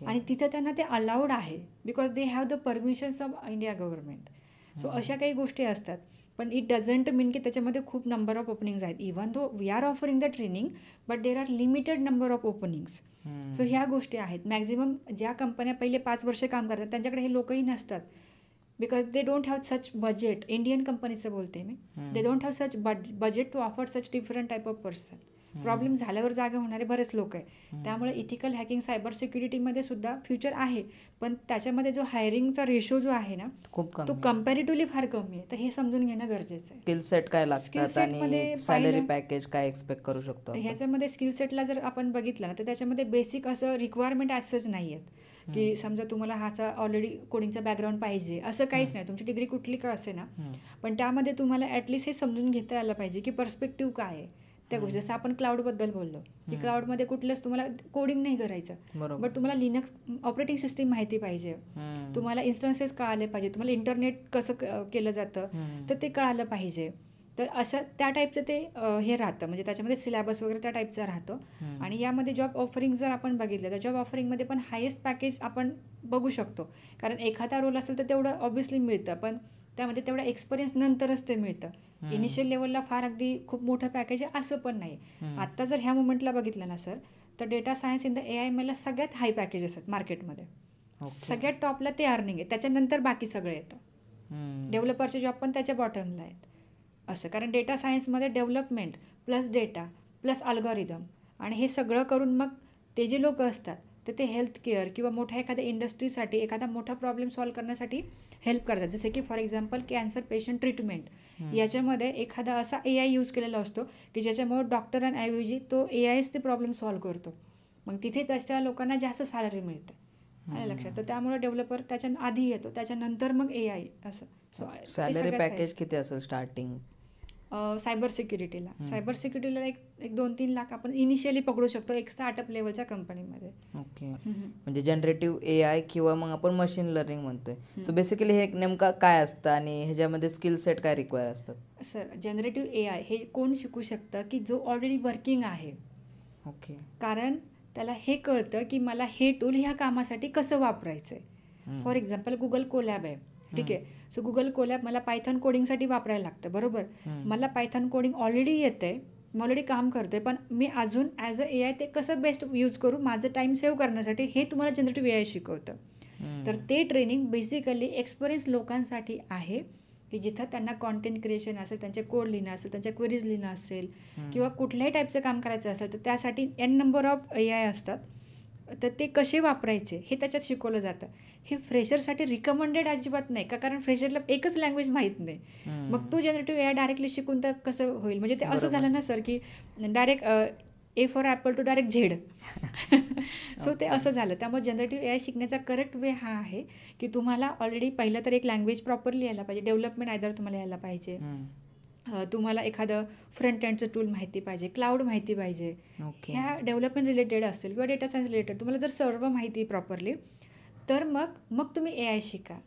आणि तिथं त्यांना ते अलाउड आहे because they have the permissions of India government. So अशा काही गोष्टी असतात, पण इट डझंट मीन की त्याच्यामध्ये खूप नंबर ऑफ ओपनिंग्स आहेत. Even though we are offering the training but there are limited number of openings. So ह्या गोष्टी आहेत. मॅक्झिमम ज्या कंपन्या पहिले 5 वर्ष काम करतात त्यांच्याकडे हे लोकही नसतात because they don't have such budget. Indian कंपनीचं बोलते मी. They don't have such budget to offer such different type of person. Problem झाल्यावर जागे होणारे बरेच लोक आहे. त्यामुळे इथिकल हॅकिंग सायबर सिक्युरिटीमध्ये सुद्धा फ्युचर आहे, पण त्याच्यामध्ये जो हायरिंगचा रेशो जो आहे ना तो कम्पॅरेटिव्हली फार कमी आहे. तर हे समजून घेणं गरजेचं आहे. स्किल सेट काय लागतात आणि सॅलरी पॅकेज काय एक्सपेक्ट करू शकतो. ह्याच्यामध्ये स्किल सेटला जर आपण बघितलं ना तर त्याच्यामध्ये बेसिक असं रिक्वायरमेंट ॲज नाही आहेत की समजा तुम्हाला हाचा ऑलरेडी कोडिंगचा बॅकग्राऊंड पाहिजे असं काहीच नाही. तुमची डिग्री कुठली का असे ना, पण त्यामध्ये तुम्हाला ॲटलिस्ट हे समजून घेता आलं पाहिजे की पर्स्पेक्टिव्ह काय आहे त्या गोष्टी. जसं आपण क्लाउडबद्दल बोललो की क्लाउडमध्ये कुठलंच तुम्हाला कोडिंग नाही करायचं, बट तुम्हाला लिनक्स ऑपरेटिंग सिस्टीम माहिती पाहिजे, तुम्हाला इन्स्टन्सेस कळाले पाहिजे, तुम्हाला इंटरनेट कसं केलं जातं तर ते कळालं पाहिजे. तर असं त्या टाईपचं ते हे राहतं, म्हणजे त्याच्यामध्ये सिलेबस वगैरे त्या टाईपचा राहतो. आणि यामध्ये जॉब ऑफरिंग जर आपण बघितलं तर जॉब ऑफरिंगमध्ये पण हायेस्ट पॅकेज आपण बघू शकतो. कारण एखादा रोल असेल तर तेवढं ऑब्व्हियसली मिळतं, पण त्यामध्ये तेवढा एक्सपिरियन्स नंतरच ते मिळतं. इनिशियल लेवलला फार अगदी खूप मोठं पॅकेज आहे असं पण नाही. आत्ता जर ह्या मोमेंटला बघितलं ना सर तर data science in the AIML सगळ्यात हाय पॅकेजेस आहेत मार्केटमध्ये. सगळ्यात टॉपला ते अर्निंग आहे, त्याच्यानंतर बाकी सगळं येतं. डेव्हलपरचे जॉब पण त्याच्या बॉटमला आहेत असं. कारण डेटा सायन्समध्ये development plus data plus algorithm आणि हे सगळं करून मग ते जे लोक असतात तर ते हेल्थ केअर किंवा मोठ्या एखाद्या इंडस्ट्रीसाठी एखादा मोठा प्रॉब्लेम सॉल्व्ह करण्यासाठी हेल्प करतात. जसे की for example cancer patient treatment याच्यामध्ये एखादा असा AI यूज केलेला असतो की ज्याच्यामुळे डॉक्टरांऐवजी तो AIच ते प्रॉब्लेम सॉल्व्ह करतो. मग तिथे तशा लोकांना जास्त सॅलरी मिळते. आलं लक्षात. तर त्यामुळे डेव्हलपर त्याच्या आधी येतो, त्याच्यानंतर मग AI असं. सो सॅलरी पॅकेज किती असेल स्टार्टिंग? सायबर सिक्युरिटीला एक 2-3 लाख आपण इनिशियली पकडू शकतो एक स्टार्टअप लेवलच्या कंपनीमध्ये. ओके. म्हणजे जनरेटिव्ह AI किंवा मग आपण मशीन लर्निंग म्हणतोय. सो बेसिकली हे नेमका काय असतं आणि ह्याच्यामध्ये स्किल सेट काय रिक्वायर असतात? सर, जनरेटिव्ह AI हे कोण शिकू शकतं की जो ऑलरेडी वर्किंग आहे. ओके. कारण त्याला हे कळतं की मला हे टूल ह्या कामासाठी कसं वापरायचं आहे. फॉर एक्झाम्पल गुगल कोलॅब आहे, ठीक आहे. सो गुगल कोलॅब मला पायथन कोडिंगसाठी वापरायला लागतं, बरोबर. मला पायथन कोडिंग ऑलरेडी येतंय, मी ऑलरेडी काम करतोय, पण मी अजून ॲज अ AI ते कसं बेस्ट यूज करू माझं टाईम सेव्ह करण्यासाठी, हे तुम्हाला जनरेटिव्ह AI शिकवतं. तर ते ट्रेनिंग बेसिकली एक्सपिरियन्स लोकांसाठी आहे की जिथं त्यांना कॉन्टेंट क्रिएशन असेल, त्यांचे कोड लिहिणं असेल, त्यांच्या क्वेरीज लिहिणं असेल किंवा कुठल्याही टाईपचं काम करायचं असेल तर त्यासाठी N नंबर ऑफ AI असतात. तर ते कसे वापरायचे हे त्याच्यात शिकवलं जातं. हे फ्रेशरसाठी रिकमेंडेड अजिबात नाही का, कारण फ्रेशरला एकच लँग्वेज माहीत नाही. मग तो जनरेटिव्ह AI डायरेक्टली शिकून तर कसं होईल. म्हणजे ते असं झालं ना सर की direct A for apple to direct Z. So ते असं झालं. त्यामुळे जनरेटिव्ह AI शिकण्याचा करेक्ट वे हा आहे की तुम्हाला ऑलरेडी पहिलं तर एक लँग्वेज प्रॉपरली यायला पाहिजे. डेव्हलपमेंट आयदर तुम्हाला यायला पाहिजे, तुम्हाला एखादं फ्रंट एंडचं टूल माहिती पाहिजे, क्लाउड माहिती पाहिजे. ह्या डेव्हलपमेंट रिलेटेड असेल किंवा डेटा सायन्स रिलेटेड तुम्हाला जर सर्व माहिती प्रॉपरली, तर मग तुम्ही AI शिका.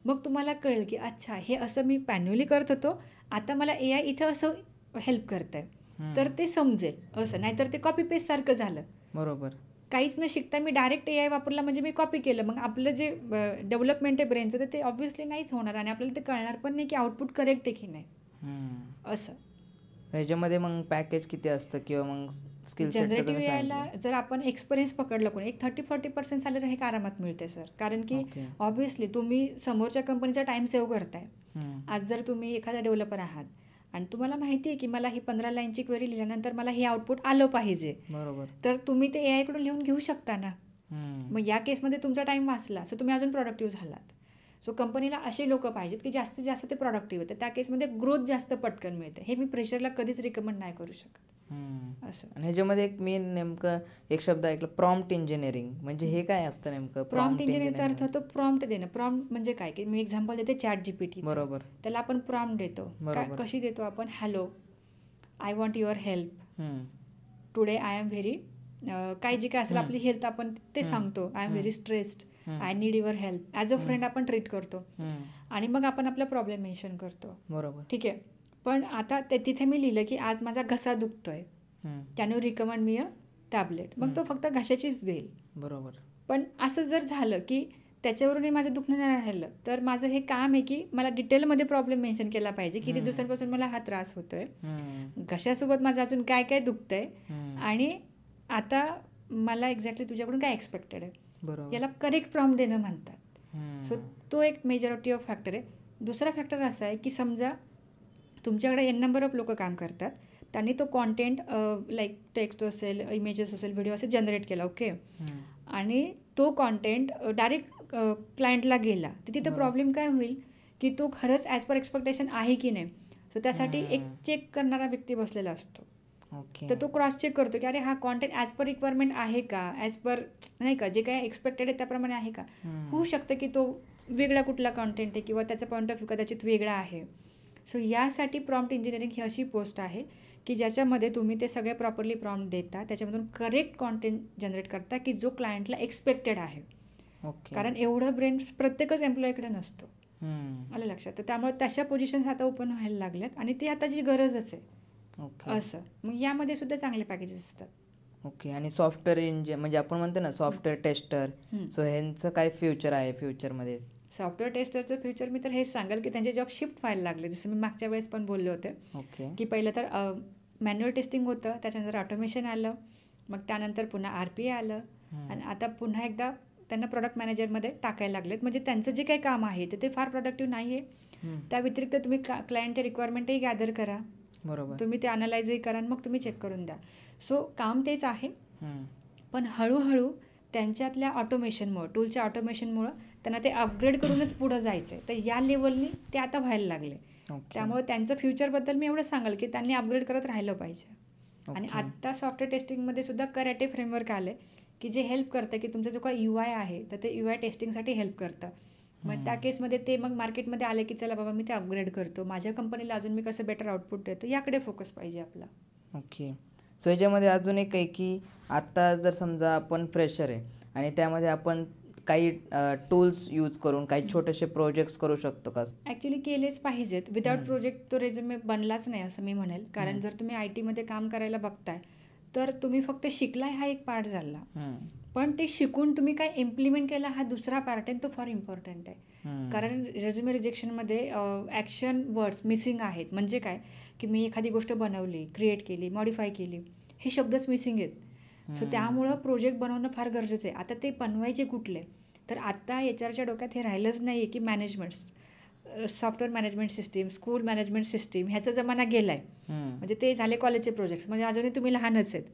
मग तुम्हाला कळेल की अच्छा हे असं मी मॅन्युअली करत होतो, आता मला AI इथं असं हेल्प करत आहे, तर ते समजेल असं. नाहीतर ते कॉपी पेस्ट सारखं झालं, बरोबर. काहीच न शिकता मी डायरेक्ट AI वापरला म्हणजे मी कॉपी केलं. मग आपलं जे डेव्हलपमेंट आहे ब्रेनचं तर ते ऑब्व्हियसली नाहीच होणार आणि आपल्याला ते कळणार पण नाही की आउटपुट करेक्ट आहे की नाही असं. ह्याच्यामध्ये मग पॅकेज किती असतं किंवा मग स्किल सेट? जनरेटिव्ह AIला जर आपण एक्सपिरियन्स पकडलं कोणी, एक 30-40% सॅलरी हे आरामात मिळते सर. कारण की ऑब्व्हियसली तुम्ही समोरच्या कंपनीचा टाइम सेव्ह करताय. आज जर तुम्ही एखादा डेव्हलपर आहात आणि तुम्हाला माहिती आहे की मला ही 15 लाईनची क्वेरी लिहिल्यानंतर मला हे आउटपुट आलं पाहिजे, बरोबर, तर तुम्ही ते AI कडून लिहून घेऊ शकता ना. मग या केसमध्ये तुमचा टाइम वाचला, सो तुम्ही अजून प्रोडक्टिव्ह झालात. सो कंपनीला असे लोक पाहिजेत की जास्तीत जास्त ते प्रोडक्टिव्ह होते. त्या केसमध्ये ग्रोथ जास्त पटकन मिळते. हे मी प्रेशरला कधीच रिकमेंड नाही करू शकत असं. आणि ह्याच्यामध्ये एक मी नेमकं एक शब्द ऐकलं, प्रॉम्प्ट इंजिनिअरिंग. म्हणजे हे काय असतं नेमकं? प्रॉम्प्ट इंजिनिअरिंगचा अर्थ होतो प्रॉम्प्ट देणं. प्रॉम्प्ट म्हणजे काय की मी एक्झाम्पल देते ChatGPT, बरोबर. त्याला आपण प्रॉम्प्ट देतो. कशी देतो आपण? Hello, I want your help today, I am very, काय जे काय असेल आपली हेल्थ आपण ते सांगतो. I am very stressed, I need your help. As a friend आपण ट्रीट करतो आणि मग आपण आपला प्रॉब्लेम मेन्शन करतो, बरोबर, ठीक आहे. पण आता तिथे मी लिहिलं की आज माझा घसा दुखतोय, can you recommend me a tablet. मग तो फक्त घशाचीच देईल, बरोबर. पण असं जर झालं की त्याच्यावरूनही माझं दुखणं नाही राहिलं, तर माझं हे काम आहे की मला डिटेलमध्ये प्रॉब्लेम मेन्शन केला पाहिजे. किती दिवसांपासून मला हा त्रास होतोय, घशासोबत माझं अजून काय काय दुखतंय आणि आता मला एक्झॅक्टली तुझ्याकडून काय एक्सपेक्टेड आहे, बरोबर. याला करेक्ट प्रॉम्प्ट देणं म्हणतात. सो तो एक मेजॉरिटी ऑफ फॅक्टर आहे. दुसरा फॅक्टर असा आहे की समजा तुमच्याकडे N नंबर ऑफ लोक काम करतात, त्यांनी तो कॉन्टेंट लाईक टेक्स्ट असेल, इमेजेस असेल, व्हिडिओ असेल जनरेट केला, ओके, आणि तो कॉन्टेंट डायरेक्ट क्लायंटला गेला, तर तिथं प्रॉब्लेम काय होईल की तो खरंच ॲज पर एक्सपेक्टेशन आहे की नाही. सो त्यासाठी एक चेक करणारा व्यक्ती बसलेला असतो. तर तो क्रॉस चेक करतो की अरे हा कॉन्टेंट ॲज पर रिक्वायरमेंट आहे का, ॲज पर नाही का जे काय एक्सपेक्टेड आहे त्याप्रमाणे आहे का. होऊ शकतं की तो वेगळा कुठला कॉन्टेंट आहे किंवा त्याचा पॉईंट ऑफ व्ह्यू कदाचित वेगळा आहे. सो यासाठी प्रॉम्प्ट इंजिनिअरिंग ही अशी पोस्ट आहे की ज्याच्यामध्ये तुम्ही ते सगळे प्रॉपरली प्रॉम्प्ट देता, त्याच्यामधून करेक्ट कॉन्टेंट जनरेट करता की जो क्लायंटला एक्सपेक्टेड आहे. कारण एवढं ब्रेन प्रत्येकच एम्प्लॉईकडे नसतो, आलं लक्षात. तर त्यामुळे तशा पोझिशन्स आता ओपन व्हायला लागल्यात आणि ती आताची गरजच आहे असं. मग यामध्ये सुद्धा चांगले पॅकेजेस असतात. ओके. आणि सॉफ्टवेअर इंजिनियर म्हणजे आपण म्हणतो ना सॉफ्टवेअर टेस्टर, सो ह्यांचं काय फ्युचर आहे फ्युचरमध्ये? सॉफ्टवेअर टेस्टरचं फ्युचर मी तर हेच सांगाल की त्यांचे जॉब शिफ्ट व्हायला लागले. जसं मी मागच्या वेळेस पण बोलले होते, ओके, की पहिलं तर मॅन्युअल टेस्टिंग होतं, त्याच्यानंतर ऑटोमेशन आलं, मग त्यानंतर पुन्हा RPA आलं आणि आता पुन्हा एकदा त्यांना प्रोडक्ट मॅनेजरमध्ये टाकायला लागलेत. म्हणजे त्यांचं जे काही काम आहे ते फार प्रोडक्टिव्ह नाही आहे. त्या व्यतिरिक्त तुम्ही क्लायंटच्या रिक्वायरमेंटही गॅदर करा, बरोबर, तुम्ही ते अनालाइजही करा आणि मग तुम्ही चेक करून द्या. सो काम तेच आहे, पण हळूहळू त्यांच्यातल्या ऑटोमेशनमुळं, टूलच्या ऑटोमेशनमुळं त्यांना ते अपग्रेड करूनच पुढं जायचं आहे. तर या लेवलनी ते आता व्हायला लागले. त्यामुळे त्यांचं फ्युचरबद्दल मी एवढं सांगाल की त्यांनी अपग्रेड करत राहिलं पाहिजे. आणि आत्ता सॉफ्टवेअर टेस्टिंगमध्ये सुद्धा कराटे फ्रेमवर्क आले की जे हेल्प करतं की तुमचा जो काही UI आहे तर ते UI टेस्टिंगसाठी हेल्प करतं. मग त्या केसमध्ये ते मग मार्केटमध्ये आले की चला बाबा मी ते अपग्रेड करतो, माझ्या कंपनीला अजून मी कसं बेटर आउटपुट देतो, याकडे फोकस पाहिजे आपला. ओके. सो ह्याच्यामध्ये अजून एक आहे की आत्ता जर समजा आपण फ्रेशर आहे आणि त्यामध्ये आपण काही टूल्स यूज करून काही छोटेसे प्रोजेक्ट्स करू शकतो का? ॲक्च्युली केलेच पाहिजेत. विदाउट प्रोजेक्ट तो रेझ्युमे बनलाच नाही असं मी म्हणेल. कारण जर तुम्ही IT मध्ये काम करायला बघताय तर तुम्ही फक्त शिकलाय हा एक पार्ट झाला, पण ते शिकून तुम्ही काय इम्प्लिमेंट केला हा दुसरा पार्ट आहे, तो फार इम्पॉर्टंट आहे. कारण रेझ्युमे रिजेक्शनमध्ये ॲक्शन वर्ड्स मिसिंग आहेत. म्हणजे काय की मी एखादी गोष्ट बनवली, क्रिएट केली, मॉडिफाय केली, हे शब्दच मिसिंग आहेत. सो त्यामुळं प्रोजेक्ट बनवणं फार गरजेचं आहे. आता ते बनवायचे कुठले, तर आत्ता HRच्या डोक्यात हे राहिलंच नाही आहे की managements, software management system, school management system ह्याचा जमाना गेला आहे. म्हणजे ते झाले कॉलेजचे प्रोजेक्ट्स, म्हणजे अजूनही तुम्ही लहानच आहेत.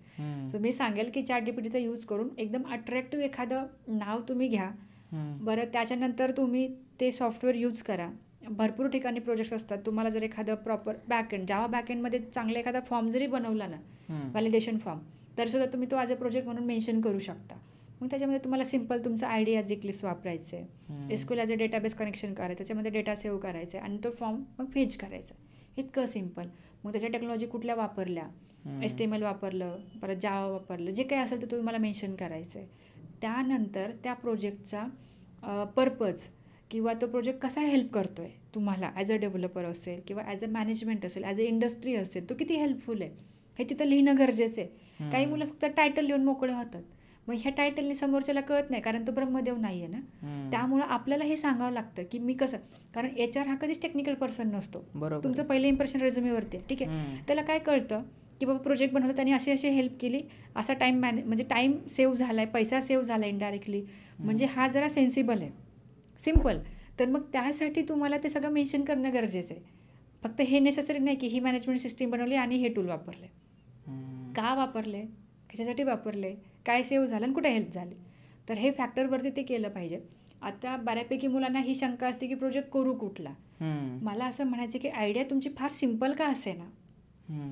तर मी सांगेल की ChatGPTचा यूज करून एकदम अट्रॅक्टिव्ह एखादं नाव तुम्ही घ्या. बरं, त्याच्यानंतर तुम्ही ते सॉफ्टवेअर यूज करा. भरपूर ठिकाणी प्रोजेक्ट्स असतात. तुम्हाला जर एखादं प्रॉपर बॅकएंड, जावा बॅकएंडमध्ये चांगला एखादा फॉर्म जरी बनवला ना, व्हॅलिडेशन फॉर्म, तरीसुद्धा तुम्ही तो ॲज अ प्रोजेक्ट म्हणून मेन्शन करू शकता. मग त्याच्यामध्ये तुम्हाला सिम्पल तुमचं ID ॲज इक्लिप्स वापरायचं आहे, SQL as a database connection करायचं, त्याच्यामध्ये डेटा सेव्ह करायचा आहे आणि तो फॉर्म मग फेच करायचा. इतकं सिम्पल. मग त्याच्या टेक्नॉलॉजी कुठल्या वापरल्या, HTML वापरलं, परत जावा वापरलं, जे काही असेल ते तुम्हाला मेन्शन करायचं आहे. त्यानंतर त्या प्रोजेक्टचा पर्पज किंवा तो प्रोजेक्ट कसा हेल्प करतो आहे तुम्हाला, ॲज अ डेव्हलपर असेल किंवा ॲज अ मॅनेजमेंट असेल, ॲज अ इंडस्ट्री असेल, तो किती हेल्पफुल आहे हे तिथं लिहिणं गरजेचं आहे. काही मुलं फक्त टायटल लिहून मोकळे होतात. मग ह्या टायटलने समोरच्याला कळत नाही, कारण तो ब्रह्मदेव नाही आहे ना. त्यामुळं आपल्याला हे सांगावं लागतं की मी कसं, कारण HR हा कधीच टेक्निकल पर्सन नसतो. तुमचं पहिलं इम्प्रेशन रेझ्युमेवरती आहे, ठीक आहे. त्याला काय कळतं की बाबा प्रोजेक्ट बनवलं, त्यांनी अशी अशी हेल्प केली, असा टाईम म्हणजे टाईम सेव्ह झाला आहे, पैसा सेव्ह झाला आहे इनडायरेक्टली, म्हणजे हा जरा सेन्सिबल आहे, सिम्पल. तर मग त्यासाठी तुम्हाला ते सगळं मेन्शन करणं गरजेचं आहे. फक्त हे नेसेसरी नाही की ही मॅनेजमेंट सिस्टीम बनवली आणि हे टूल वापरले, का वापरले, कशासाठी वापरले, काय सेव्ह झालं आणि कुठे हेल्प झाली, तर हे फॅक्टरवरती ते केलं पाहिजे. आता बऱ्यापैकी मुलांना ही शंका असते की प्रोजेक्ट करू कुठला. मला असं म्हणायचं की आयडिया तुमची फार सिम्पल का असेना,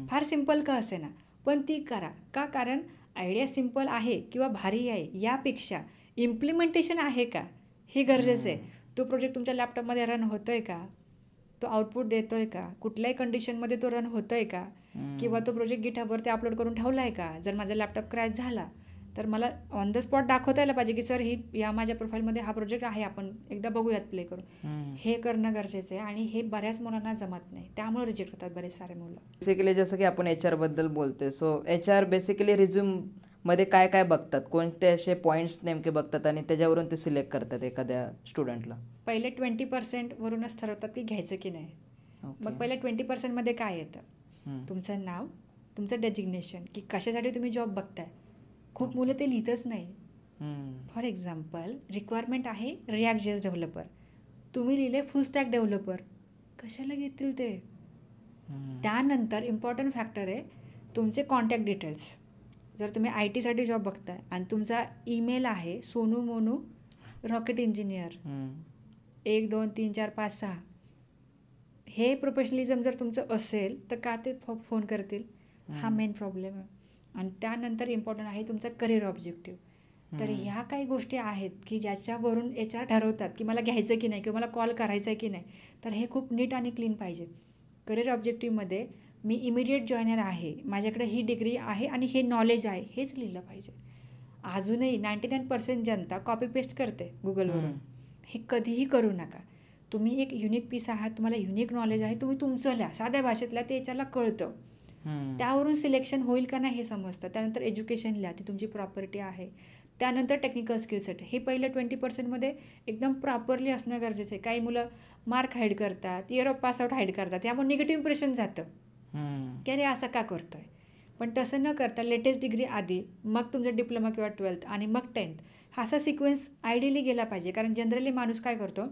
फार सिम्पल का असेना, पण ती करा. का, कारण आयडिया सिम्पल आहे किंवा भारी आहे यापेक्षा इम्प्लिमेंटेशन आहे का हे गरजेचं आहे. तो प्रोजेक्ट तुमच्या लॅपटॉपमध्ये रन होतोय का, तो आउटपुट देतोय का, कुठल्याही कंडिशनमध्ये तो रन होतोय का, किंवा तो प्रोजेक्ट गिटहबवरती अपलोड करून ठेवला आहे का. जर माझा लॅपटॉप क्रॅश झाला तर मला ऑन द स्पॉट दाखवता यायला पाहिजे की सर ही या माझ्या प्रोफाईलमध्ये हा प्रोजेक्ट आहे, आपण एकदा बघूयात प्ले करून. हे करणं गरजेचं आहे आणि हे बऱ्याच मुलांना जमत नाही, त्यामुळे रिजेक्ट होतात बरेच सारे मुलं. बेसिकली जसं की आपण HR बद्दल बोलतोय, सो HR बेसिकली रिझ्यूम मध्ये काय काय बघतात, कोणते असे पॉईंट्स नेमके बघतात आणि त्याच्यावरून ते सिलेक्ट करतात एखाद्या स्टुडंटला? पहिले 20% वरूनच ठरवतात की घ्यायचं की नाही. मग पहिले 20% मध्ये काय येतं, तुमचं नाव, तुमचं डेजिग्नेशन, की कशासाठी तुम्ही जॉब बघताय. खूप मुलं ते लिहितच नाही. फॉर एक्झाम्पल रिक्वायरमेंट आहे React.js डेव्हलपर, तुम्ही लिहिले फुल स्टॅक डेव्हलपर, कशाला घेतील ते. त्यानंतर इम्पॉर्टंट फॅक्टर आहे तुमचे कॉन्टॅक्ट डिटेल्स. जर तुम्ही IT साठी जॉब बघताय आणि तुमचा ईमेल आहे सोनू मोनू रॉकेट इंजिनियर 1 2 3 4 5 6, हे प्रोफेशनलिझम जर तुमचं असेल तर का ते फोन करतील, हा मेन प्रॉब्लेम आहे. आणि त्यानंतर इम्पॉर्टंट आहे तुमचा करिअर ऑब्जेक्टिव्ह. तर ह्या काही गोष्टी आहेत की ज्याच्यावरून HR ठरवतात की मला घ्यायचं की नाही किंवा मला कॉल करायचा आहे की नाही. तर हे खूप नीट आणि क्लीन पाहिजे. करिअर ऑब्जेक्टिव्हमध्ये मी इमिडिएट जॉईनर आहे, माझ्याकडे ही डिग्री आहे आणि हे नॉलेज आहे, हेच लिहिलं पाहिजे. अजूनही 99% जनता कॉपी पेस्ट करते गुगलवरून. हे कधीही करू नका. तुम्ही एक युनिक पीस आहात, तुम्हाला युनिक नॉलेज आहे, तुम्ही तुमचं लिहा साध्या भाषेतल्या, ते HRला कळतं. त्यावरून सिलेक्शन होईल का नाही हे समजतं. त्यानंतर एज्युकेशन लिहा, ती तुमची प्रॉपर्टी आहे. त्यानंतर टेक्निकल स्किलसेट, हे पहिलं 20% मध्ये एकदम प्रॉपरली असणं गरजेचं आहे. काही मुलं मार्क हाईड करतात, इयर ऑफ पासआउट हाईड करतात, त्यामुळे निगेटिव्ह इम्प्रेशन जातं की अरे असं का करतोय. पण तसं न करता लेटेस्ट डिग्री आधी, मग तुमचं डिप्लोमा किंवा 12th आणि मग 10th, हा असा सिक्वेन्स आयडियली गेला पाहिजे. कारण जनरली माणूस काय करतो,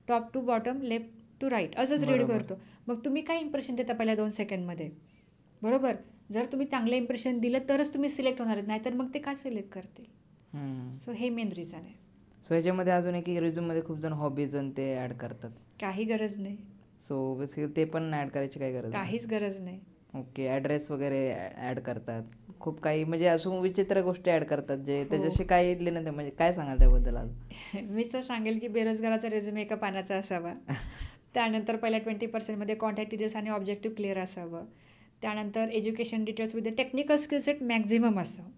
top to bottom, left to right असंच रीड करतो. मग तुम्ही काय इम्प्रेशन देता पहिल्या 2 सेकंडमध्ये, बरोबर. जर तुम्ही चांगलं इम्प्रेशन दिलं तरच तुम्ही सिलेक्ट होणार आहेत, नाहीतर मग ते का सिलेक्ट करतील. सो हे मेन रिझन आहे. सो ह्याच्यामध्ये अजून एक रिझ्यूममध्ये खूप जण हॉबीज आणि ते ॲड करतात. काही गरज नाही. सो बेसिकली ते पण ॲड करायची काही गरज नाही. काहीच गरज नाही. ओके. ॲड्रेस वगैरे ॲड करतात. खूप काही म्हणजे अजून विचित्र गोष्टी ॲड करतात जे त्याच्याशी काही लिहिणं ते म्हणजे काय सांगाल त्याबद्दल आज? मी तर सांगेल की बेरोजगाराचा रेझ्युमे एका पानाचा असावा. त्यानंतर पहिल्या 20% कॉन्टॅक्ट डिटेल्स आणि ऑब्जेक्टिव्ह क्लिअर असावं. त्यानंतर education details with technical skill set maximum असावं.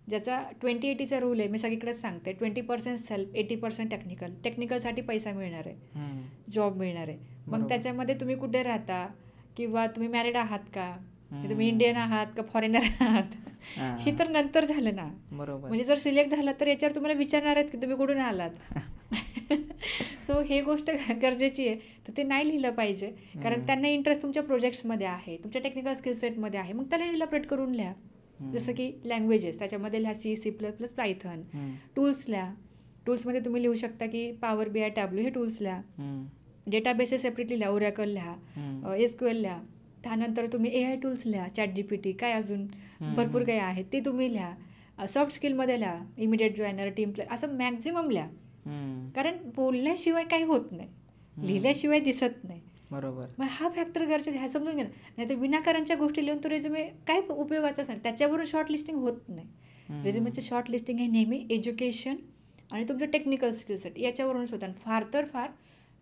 ज्याचा 20-80चा रूल आहे. मी सगळीकडेच सांगते 20% सेल्फ 80% टेक्निकल. टेक्निकलसाठी पैसा मिळणार आहे, जॉब मिळणार आहे. मग त्याच्यामध्ये तुम्ही कुठे राहता किंवा तुम्ही मॅरिड आहात का, तुम्ही इंडियन आहात का फॉरेनर आहात, हे तर नंतर झालं ना. बरोबर. म्हणजे जर सिलेक्ट झाला तर याच्यावर तुम्हाला विचारणार आहेत की तुम्ही कुठून आलात. सो हे गोष्ट गरजेची आहे. तर ते नाही लिहिलं पाहिजे कारण त्यांना इंटरेस्ट तुमच्या प्रोजेक्ट्समध्ये आहे, तुमच्या टेक्निकल स्किल सेटमध्ये आहे. मग त्याला इलॅबोरेट करून लिहा. जसं की लँग्वेजेस त्याच्यामध्ये लिहा C++, पायथन. टूल्स लिहा. टूल्समध्ये तुम्ही लिहू शकता की पॉवर BI, टॅब्ल्यू हे टूल्स लिहा. डेटाबेसेस सेपरेटली लिहा. ओरॅकल लिहा, SQL लिहा. त्यानंतर तुम्ही AI टूल्स लिहा, ChatGPT, काय अजून भरपूर काही आहेत ते तुम्ही लिहा. सॉफ्ट स्किलमध्ये लिहा, इमिडिएट जॉईनर, टीम प्ले, असं मॅक्झिमम लिहा. कारण बोलल्याशिवाय काही होत नाही, लिहिल्याशिवाय दिसत नाही. बरोबर. मग हा फॅक्टर गरजेचा आहे, समजून घ्या. नाही तर विनाकारांच्या गोष्टी लिहून तो रेझ्युमे काय उपयोगाचाच नाही. त्याच्यावरून शॉर्ट लिस्टिंग होत नाही. रेझ्युमेचं शॉर्ट लिस्टिंग हे नेहमी एज्युकेशन आणि तुमचं टेक्निकल स्किल सेट याच्यावरूनच होतं. आणि फार तर फार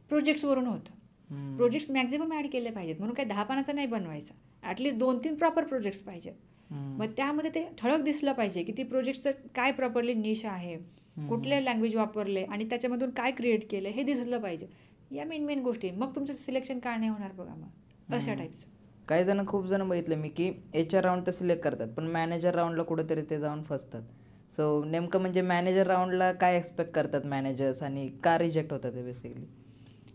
प्रोजेक्ट्सवरून होतं. प्रोजेक्ट्स मॅक्झिमम ॲड केले पाहिजेत. म्हणून काही 10 पानाचा नाही बनवायचा. ॲटलिस्ट 2-3 प्रॉपर प्रोजेक्ट्स पाहिजेत. मग त्यामध्ये ते ठळक दिसलं पाहिजे की ती प्रोजेक्टचं काय प्रॉपरली निश आहे, कुठले लँग्वेज वापरले आणि त्याच्यामधून काय क्रिएट केलं हे दिसलं पाहिजे. या मेन गोष्टी. मग तुमचं सिलेक्शन का नाही होणार बघा. मग अशा टाईपचं. काही जण खूप जण बघितलं मी की HR राऊंड तर सिलेक्ट करतात पण मॅनेजर राऊंडला कुठेतरी ते जाऊन फसतात. सो नेमकं म्हणजे मॅनेजर राऊंडला काय एक्सपेक्ट करतात मॅनेजर्स आणि का रिजेक्ट होतात ते बेसिकली?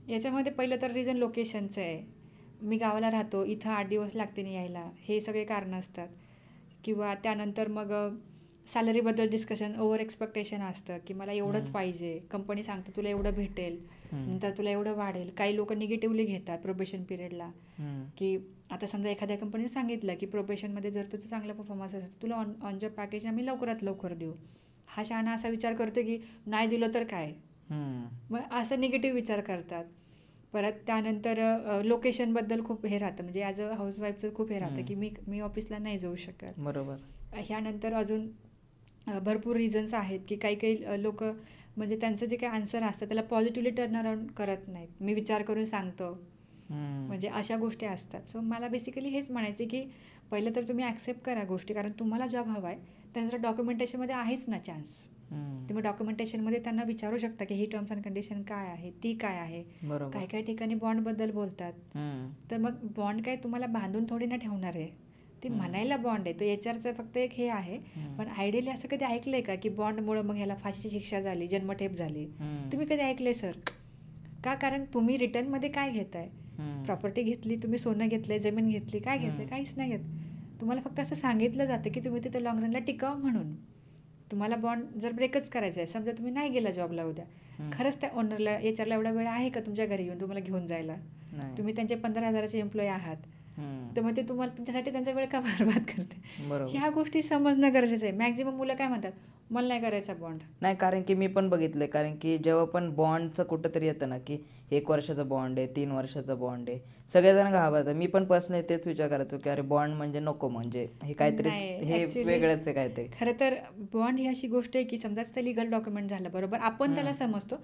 याच्यामध्ये पहिलं तर रिझन लोकेशनचं आहे. मी गावाला राहतो, इथं 8 दिवस लागते नाही यायला, हे सगळे कारणं असतात. किंवा त्यानंतर मग सॅलरीबद्दल डिस्कशन, ओव्हर एक्सपेक्टेशन असतं की मला एवढंच पाहिजे, कंपनी सांगते तुला एवढं भेटेल, नंतर तुला एवढं वाढेल. काही लोक निगेटिव्हली घेतात प्रोबेशन पिरियडला की आता समजा एखाद्या कंपनीने सांगितलं की प्रोबेशनमध्ये जर तुझं चांगला परफॉर्मन्स असेल तुला ऑन जॉब पॅकेज आम्ही लवकरात लवकर देऊ. हा शहाणा असा विचार करतो की नाही दिलं तर काय, मग असं निगेटिव्ह विचार करतात. परत त्यानंतर लोकेशनबद्दल खूप हे राहतं, म्हणजे ॲज अ हाऊसवाईफचं खूप हे राहतं की मी ऑफिसला नाही जाऊ शकत. बरोबर. ह्यानंतर अजून भरपूर रिझन्स आहेत की काही लोक म्हणजे त्यांचं जे काही आन्सर असतं त्याला पॉझिटिव्हली टर्न अराउंड करत नाहीत. मी विचार करून सांगतो, म्हणजे अशा गोष्टी असतात. सो मला बेसिकली हेच म्हणायचं की पहिलं तर तुम्ही ॲक्सेप्ट करा गोष्टी, कारण तुम्हाला जॉब हवा आहे. त्यानंतर डॉक्युमेंटेशनमध्ये आहेच ना चान्स. तुम्ही डॉक्युमेंटेशनमध्ये त्यांना विचारू शकता की ही टर्म्स अँड कंडिशन काय आहे, ती काय आहे. काही काही ठिकाणी बॉन्डबद्दल बोलतात, तर मग बॉन्ड काय तुम्हाला बांधून थोडी ना ठेवणार आहे. ते म्हणायला बॉन्ड आहे, तो HRचं फक्त एक हे आहे. पण आयडियली असं कधी ऐकलंय का की बॉन्डमुळे मग ह्याला फाशीची शिक्षा झाली, जन्मठेप झाली? तुम्ही कधी ऐकलंय सर? का? कारण तुम्ही रिटर्नमध्ये काय घेताय? प्रॉपर्टी घेतली, तुम्ही सोनं घेतलंय, जमीन घेतली, काय घेतलंय? काहीच नाही घेत. तुम्हाला फक्त असं सांगितलं जातं की तुम्ही तिथे लॉंग रनला टिकाव म्हणून. तुम्हाला बॉन्ड जर ब्रेकच करायचा आहे, समजा तुम्ही नाही गेला जॉबला उद्या, खरंच त्या ओनरला HRला एवढा वेळ आहे का तुमच्या घरी येऊन तुम्हाला घेऊन जायला? तुम्ही त्यांचे 15,000चे एम्प्लॉई आहात, तर मग ते तुम्हाला तुमच्यासाठी त्यांचा वेळ का बरबाद करते? ह्या गोष्टी समजणं गरजेचं आहे. मॅक्झिमम मुलं काय म्हणतात, मला नाही करायचा बॉन्ड. नाही, कारण की मी पण बघितलंय, कारण की जेव्हा पण बॉन्डचं कुठं तरी येतं ना की 1 वर्षाचा बॉन्ड आहे, 3 वर्षाचा बॉन्ड आहे, सगळेजण घाबरतात. मी पण पर्सनली तेच विचार करायचो की अरे बॉन्ड म्हणजे नको, म्हणजे हे काहीतरी हे वेगळंच आहे काहीतरी. खरं तर बॉन्ड ही अशी गोष्ट आहे की समजा ते लिगल डॉक्युमेंट झालं बरोबर, आपण त्याला समजतो.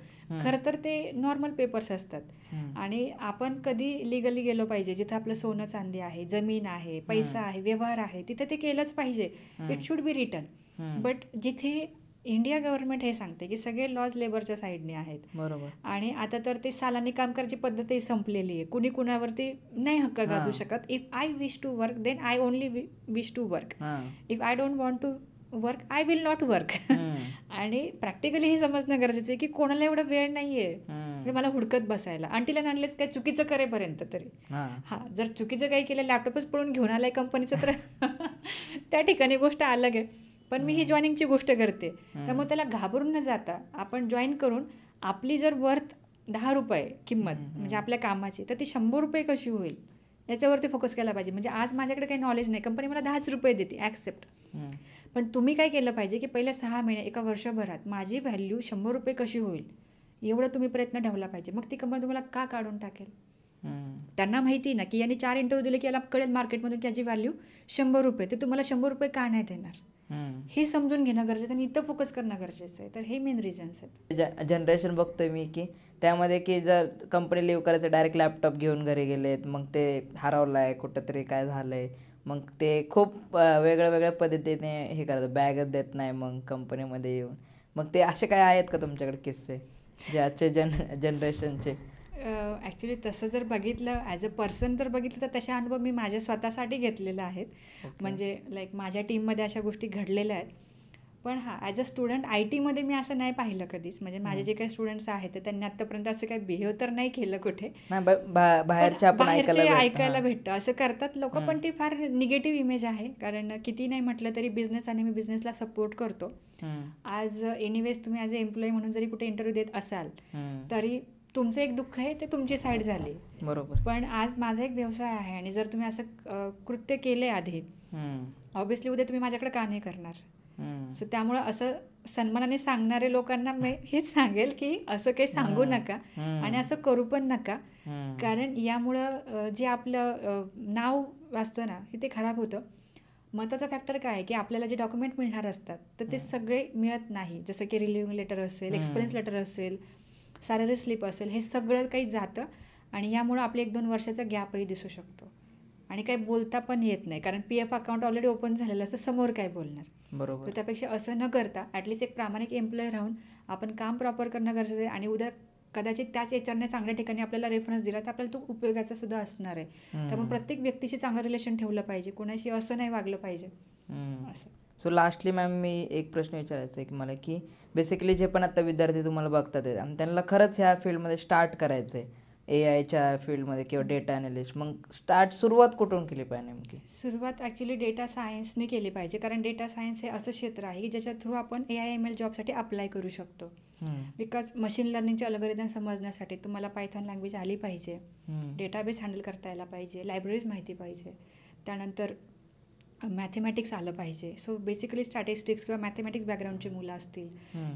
खरं तर ते नॉर्मल पेपर्स असतात आणि आपण कधी लिगली गेलो पाहिजे जिथं आपलं सोनं चांदी आहे, जमीन आहे, पैसा आहे, व्यवहार आहे, तिथे ते केलंच पाहिजे. It should be written. But जिथे इंडिया गव्हर्नमेंट हे सांगते की सगळे लॉज लेबरच्या साईडने आहेत. बरोबर. आणि आता तर ते सालानी काम करायची पद्धतही संपलेली आहे. कुणी कुणावरती नाही हक्क गाजू शकत. If I wish to work then I only wish to work. If I don't want to work I will not work. आणि प्रॅक्टिकली हे समजणं गरजेचं आहे की कोणाला एवढा वेळ नाहीये मला हुडकत बसायला, अंटील अँड अनलेस काय चुकीचं करेपर्यंत तरी. हा, जर चुकीचं काही केलं, लॅपटॉपच पळून घेऊन आलाय कंपनीचं, तर त्या ठिकाणी गोष्ट अलग आहे. पण मी ही जॉईनिंगची गोष्ट करते, त्यामुळे त्याला घाबरून न जाता आपण जॉईन करून आपली जर वर्थ 10 रुपये किंमत म्हणजे आपल्या कामाची, तर ती 100 रुपये कशी होईल याच्यावरती फोकस केला पाहिजे. म्हणजे आज माझ्याकडे काही नॉलेज नाही, कंपनी मला 10 रुपये देते, ॲक्सेप्ट. पण तुम्ही काय केलं पाहिजे की पहिल्या 6 महिने एका वर्षभरात माझी व्हॅल्यू 100 रुपये कशी होईल एवढं तुम्ही प्रयत्न ठेवला पाहिजे. मग ती कंपनी तुम्हाला का काढून टाकेल? त्यांना माहिती ना की यांनी 4 इंटरव्ह्यू दिले की याला कळेल मार्केटमधून की याची व्हॅल्यू 100 रुपये, ते तुम्हाला 100 रुपये का नाही देणार हे समजून घेणं गरजेचं आणि इथं फोकस करणं गरजेचं आहे. तर हे मेन रिझन्स आहेत. जनरेशन बघतोय मी की त्यामध्ये की जर कंपनी लिव्ह करायचं डायरेक्ट लॅपटॉप घेऊन घरी गेलेत, मग ते हरवलाय कुठंतरी काय झालंय, मग ते खूप वेगळ्या वेगळ्या पद्धतीने हे करतात, बॅगच देत नाही मग कंपनीमध्ये येऊन. मग ते असे काय आहेत का तुमच्याकडे किस्से जे आजचे जनरेशनचे? ॲक्च्युली तसं जर बघितलं ॲज अ पर्सन जर बघितलं तर तसे अनुभव मी माझ्या स्वतःसाठी घेतलेले आहेत. म्हणजे लाईक माझ्या टीममध्ये अशा गोष्टी घडलेल्या आहेत. पण हां, ॲज अ स्टुडंट आय टीमध्ये मी असं नाही पाहिलं कधीच. म्हणजे माझे जे काही स्टुडंट्स आहेत तर त्यांनी आत्तापर्यंत असं काही बिहेव तर नाही केलं कुठे. बाहेरचे ऐकायला भेटतं असं करतात लोक, पण ती फार निगेटिव्ह इमेज आहे. कारण किती नाही म्हटलं तरी बिझनेस आणि मी बिझनेसला सपोर्ट करतो. आज एनिवेज तुम्ही ॲज अ एम्प्लॉई म्हणून जरी कुठे इंटरव्ह्यू देत असाल तरी तुमचं एक दुःख आहे ते तुमची साईड झाली. बरोबर. पण आज माझा एक व्यवसाय आहे आणि जर तुम्ही असं कृत्य केले आधी, ऑब्व्हियसली उद्या तुम्ही माझ्याकडे का नाही करणार? सो त्यामुळं असं सन्मानाने सांगणारे लोकांना मी हेच सांगेल की असं काही सांगू नका आणि असं करू पण नका. कारण यामुळं जे आपलं नाव असतं ना हे ते खराब होतं. महत्त्वाचा फॅक्टर काय आहे की आपल्याला जे डॉक्युमेंट मिळणार असतात तर ते सगळे मिळत नाही. जसं की रिलिव्हिंग लेटर असेल, एक्सपिरियन्स लेटर असेल, सॅलरी स्लिप असेल, हे सगळं काही जातं आणि यामुळं आपले 1-2 वर्षाचा गॅपही दिसू शकतो आणि काही बोलता पण येत नाही. कारण PF अकाउंट ऑलरेडी ओपन झालेलं असं समोर काय बोलणार? बरोबर. तर त्यापेक्षा असं न करता ॲटलिस्ट एक प्रामाणिक एम्प्लॉय राहून आपण काम प्रॉपर करणं गरजेचं आहे. आणि उद्या कदाचित त्याच HRने चांगल्या ठिकाणी आपल्याला रेफरन्स दिला तर आपल्याला तो उपयोगाचा सुद्धा असणार आहे. त्यामुळे प्रत्येक व्यक्तीशी चांगलं रिलेशन ठेवलं पाहिजे, कोणाशी असं नाही वागलं पाहिजे असं. सो लास्टली मॅम मी एक प्रश्न विचारायचा आहे की मला की बेसिकली जे पण आता विद्यार्थी तुम्हाला बघतात आहेत आणि त्यांना खरंच ह्या फील्डमध्ये स्टार्ट करायचं आहे, AI फील्डमध्ये किंवा डेटा ॲनालिस्ट, मग सुरुवात कुठून केली पाहिजे नेमकी? सुरुवात ॲक्च्युली डेटा सायन्सने केली पाहिजे. कारण डेटा सायन्स हे असं क्षेत्र आहे की ज्याच्या थ्रू आपण AI/ML जॉबसाठी अप्लाय करू शकतो. बिकॉज मशीन लर्निंगचे अल्गोरिदम समजण्यासाठी तुम्हाला पायथॉन लँग्वेज आली पाहिजे, डेटाबेस हँडल करता यायला पाहिजे, लायब्ररीज माहिती पाहिजे, त्यानंतर मॅथेमॅटिक्स आलं पाहिजे. सो बेसिकली स्टॅटिस्टिक्स किंवा मॅथेमॅटिक्स बॅकग्राऊंडची मुलं असतील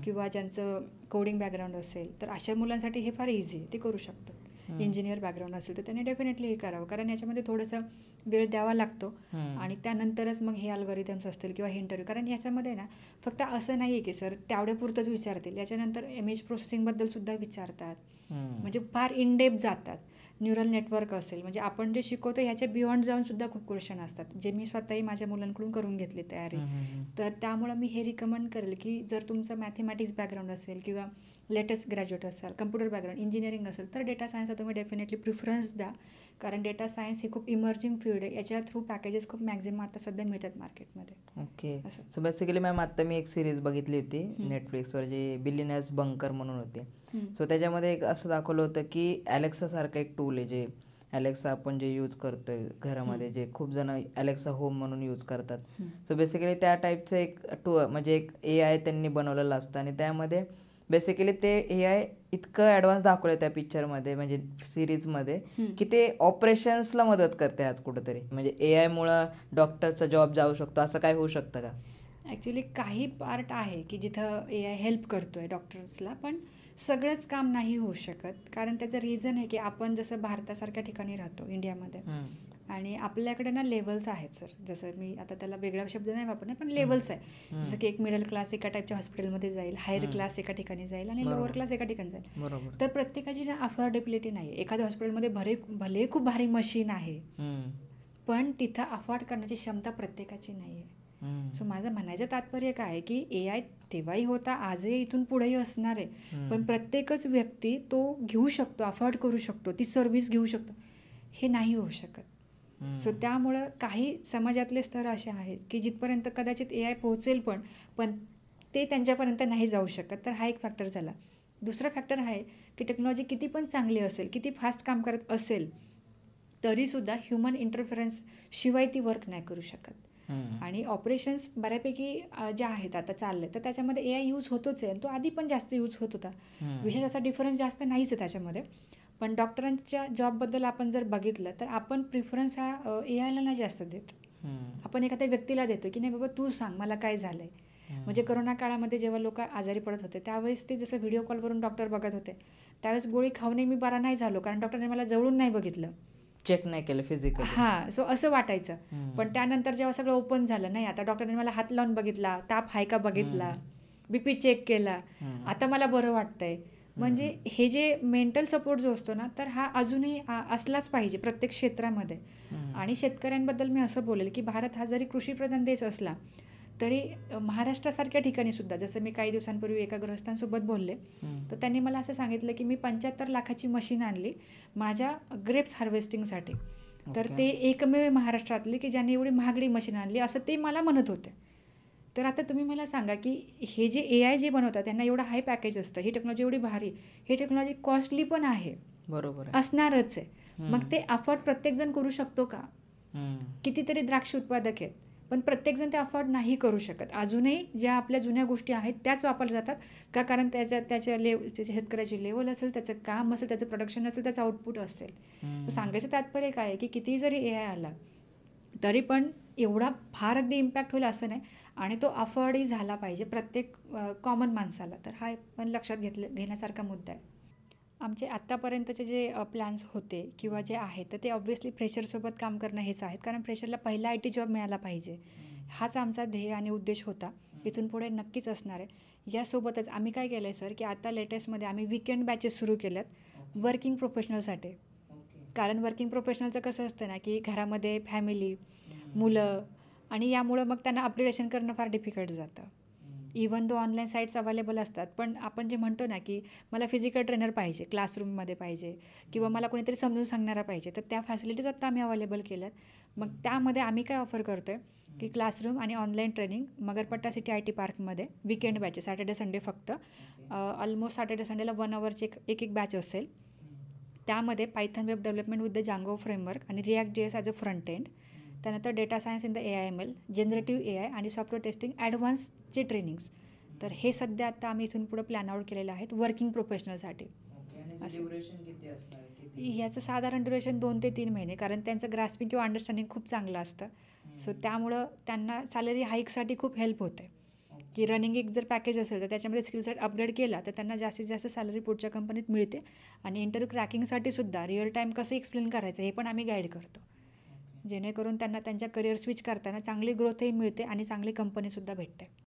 किंवा ज्यांचं कोडिंग बॅकग्राऊंड असेल तर अशा मुलांसाठी हे फार इझी आहे, ते करू शकतात. इंजिनियर बॅकग्राऊंड असेल तर त्यांनी डेफिनेटली हे करावं, कारण याच्यामध्ये थोडंसं वेळ द्यावा लागतो आणि त्यानंतरच मग हे अल्गोरिदम्स असतील किंवा हे इंटरव्ह्यू. कारण याच्यामध्ये ना फक्त असं नाही आहे की सर तेवढ्यापुरतंच विचारतील, याच्यानंतर इमेज प्रोसेसिंगबद्दल सुद्धा विचारतात. म्हणजे फार इन डेप्थ जातात. न्यूरल नेटवर्क असेल, म्हणजे आपण जे शिकवतो ह्याच्या बियॉन्ड जाऊन सुद्धा खूप क्वेश्चन असतात, जे मी स्वतःही माझ्या मुलांकडून करून घेतली तयारी. तर त्यामुळं मी हे रिकमेंड करेल की जर तुमचं मॅथेमॅटिक्स बॅकग्राऊंड असेल किंवा लेटेस्ट ग्रॅज्युएट असाल, कम्प्युटर बॅकग्राऊंड, इंजिनिअरिंग असेल तर डेटा सायन्सला तुम्ही डेफिनेटली प्रिफरन्स द्या. कारण डेटा सायन्स ही खूप इमर्जिंग फील्ड आहे. याच्या थ्रू पॅकेजेस खूप मॅक्झिमम आता सध्या मिळतात मार्केटमध्ये. ओके. सो बेसिकली मॅम आता मी एक सिरीज बघितली होती नेटफ्लिक्सवर, जी बिलियनर्स बंकर म्हणून होते. सो त्याच्यामध्ये एक असं दाखवलं होतं की अलेक्सासारखं एक टूल आहे, जे अलेक्सा आपण जे यूज करतोय घरामध्ये, जे खूप जण अलेक्सा होम म्हणून यूज करतात. सो बेसिकली त्या टाईपचं एक म्हणजे एक AI त्यांनी बनवलेलं असतं आणि त्यामध्ये बेसिकली ते AI इतकं ॲडव्हान्स दाखवलं त्या पिक्चरमध्ये, म्हणजे सिरीजमध्ये, की ते ऑपरेशन्सला मदत करते आज कुठंतरी. म्हणजे AIमुळं डॉक्टरचा जॉब जाऊ शकतो, असं काय होऊ शकतं का? ॲक्च्युली काही पार्ट आहे की जिथं AI हेल्प करतोय डॉक्टर्सला, पण सगळंच काम नाही होऊ शकत. कारण त्याचं रिझन आहे की आपण जसं भारतासारख्या ठिकाणी राहतो इंडियामध्ये, आणि आपल्याकडे ना लेवल्स आहेत सर. जसं मी आता त्याला वेगळा शब्द नाही वापरणार, पण लेवल्स आहे. जसं की एक मिडल क्लास एका टाईपच्या हॉस्पिटलमध्ये जाईल, हायर क्लास एका ठिकाणी जाईल आणि लोअर क्लास एका ठिकाणी जाईल. तर प्रत्येकाची ना अफोर्डेबिलिटी नाही आहे. एखाद्या हॉस्पिटलमध्ये भले खूप भारी मशीन आहे, पण तिथं अफोर्ड करण्याची क्षमता प्रत्येकाची नाही आहे. सो माझं म्हणायचं तात्पर्य काय आहे की AI तेव्हाही होता, आजही इथून पुढेही असणार आहे, पण प्रत्येकच व्यक्ती तो घेऊ शकतो, अफोर्ड करू शकतो, ती सर्व्हिस घेऊ शकतो, हे नाही होऊ शकत. सो त्यामुळं काही समाजातले स्तर असे आहेत की जिथपर्यंत कदाचित AI पोहोचेल पण ते त्यांच्यापर्यंत नाही जाऊ शकत. तर हा एक फॅक्टर झाला. दुसरा फॅक्टर आहे की टेक्नॉलॉजी किती पण चांगली असेल, किती फास्ट काम करत असेल, तरीसुद्धा ह्युमन इंटरफरन्स शिवाय ती वर्क नाही करू शकत. आणि ऑपरेशन्स बऱ्यापैकी ज्या आहेत आता चालले, तर त्याच्यामध्ये AI यूज होतोच आहे. तो आधी पण जास्त यूज होत होता, विशेष असा डिफरन्स जास्त नाहीच आहे त्याच्यामध्ये. पण डॉक्टरांच्या जॉबबद्दल आपण जर बघितलं तर आपण प्रिफरन्स हा AI ला नाही जास्त देत. आपण एखाद्या व्यक्तीला देतो की नाही बाबा तू सांग मला काय झालंय. म्हणजे कोरोना काळामध्ये जेव्हा लोक आजारी पडत होते त्यावेळेस ते जसं व्हिडिओ कॉलवरून डॉक्टर बघत होते त्यावेळेस गोळी खाऊनही मी बरा नाही झालो कारण डॉक्टरने मला जवळून नाही बघितलं, चेक नाही केलं फिजिकली. हां. सो असं वाटायचं. पण त्यानंतर जेव्हा सगळं ओपन झालं, नाही आता डॉक्टरने मला हात लावून बघितला, ताप आहे का बघितला, BP चेक केला, आता मला बरं वाटतंय. म्हणजे हे जे मेंटल सपोर्ट जो असतो ना तर हा अजूनही असलाच पाहिजे प्रत्येक क्षेत्रामध्ये. आणि शेतकऱ्यांबद्दल मी असं बोलेल की भारत हा जरी कृषीप्रधान देश असला तरी महाराष्ट्रासारख्या ठिकाणी सुद्धा, जसं मी काही दिवसांपूर्वी एका गृहस्थांसोबत बोलले तर त्यांनी मला असं सांगितलं की मी 75 लाखाची मशीन आणली माझ्या ग्रेप्स हार्वेस्टिंगसाठी. तर ते एकमेव महाराष्ट्रातले की ज्यांनी एवढी महागडी मशीन आणली असं ते मला म्हणत होते. तर आता तुम्ही मला सांगा की हे जे AI जे बनवतात त्यांना एवढं हाय पॅकेज असतं, ही टेक्नॉलॉजी एवढी भारी, ही टेक्नॉलॉजी कॉस्टली पण आहे, बरोबर असणारच आहे. मग ते अफोर्ड प्रत्येकजण करू शकतो का? कितीतरी द्राक्ष उत्पादक आहेत पण प्रत्येकजण ते अफोर्ड नाही करू शकत. अजूनही ज्या आपल्या जुन्या गोष्टी आहेत त्याच वापरल्या जातात का? कारण त्याच्या शेतकऱ्याची लेवल असेल, त्याचं काम असेल, त्याचं प्रोडक्शन असेल, त्याचं आउटपुट असेल. सांगायचं तात्पर्य काय आहे की कितीही जरी AI आला तरी पण एवढा फार अगदी इम्पॅक्ट होईल असं नाही आणि तो अफोर्डही झाला पाहिजे प्रत्येक कॉमन माणसाला. तर हा पण लक्षात घेण्यासारखा मुद्दा आहे. आमचे आत्तापर्यंतचे जे प्लॅन्स होते किंवा जे आहेत तर ते ऑब्व्हियसली फ्रेशरसोबत काम करणं हेच आहेत, कारण फ्रेशरला पहिला IT जॉब मिळाला पाहिजे हाच आमचा ध्येय आणि उद्देश होता. इथून पुढे नक्कीच असणार आहे. यासोबतच आम्ही काय केलं आहे सर की आता लेटेस्टमध्ये आम्ही वीकेंड बॅचेस सुरू केल्यात वर्किंग प्रोफेशनलसाठी. कारण वर्किंग प्रोफेशनलचं कसं असतं ना की घरामध्ये फॅमिली, मुलं आणि यामुळं मग त्यांना अपग्रेडेशन करणं फार डिफिकल्ट जातं. Even though online sites available असतात पण आपण जे म्हणतो ना की मला फिजिकल ट्रेनर पाहिजे, क्लासरूममध्ये पाहिजे किंवा मला कोणीतरी समजून सांगणारा पाहिजे, तर त्या फॅसिलिटीज आत्ता आम्ही अवेलेबल केल्यात. मग त्यामध्ये आम्ही काय ऑफर करतो आहे की क्लासरूम आणि online training Magarpatta city IT पार्कमध्ये वीकेंड बॅचेस सॅटर्डे संडे फक्त. ऑलमोस्ट सॅटर्डे संडेला 1 hourची एक बॅच असेल. त्यामध्ये Python web development with the Django framework आणि React JS as a front end, त्यानंतर data science in the AI/ML, generative AI आणि सॉफ्टवेअर टेस्टिंग ॲडव्हान्सचे ट्रेनिंग्स. तर हे सध्या आता आम्ही इथून पुढे प्लॅन आउट केलेलं आहेत वर्किंग प्रोफेशनलसाठी. ह्याचं साधारण ड्युरेशन 2 ते 3 महिने, कारण त्यांचं ग्रास्पिंग किंवा अंडरस्टँडिंग खूप चांगलं असतं. सो त्यामुळं त्यांना सॅलरी हाईकसाठी खूप हेल्प होते की रनिंग एक जर पॅकेज असेल तर त्याच्यामध्ये स्किल सेट अपग्रेड केला तर त्यांना जास्तीत जास्त सॅलरी पुढच्या कंपनीत मिळते. आणि इंटरव्ह्यू क्रॅकिंगसाठी सुद्धा रिअल टाईम कसं एक्सप्लेन करायचं हे पण आम्ही गाईड करतो, जेणेकरून त्यांना त्यांच्या करिअर स्विच करताना चांगली ग्रोथही मिळते आणि चांगली कंपनीसुद्धा भेटते.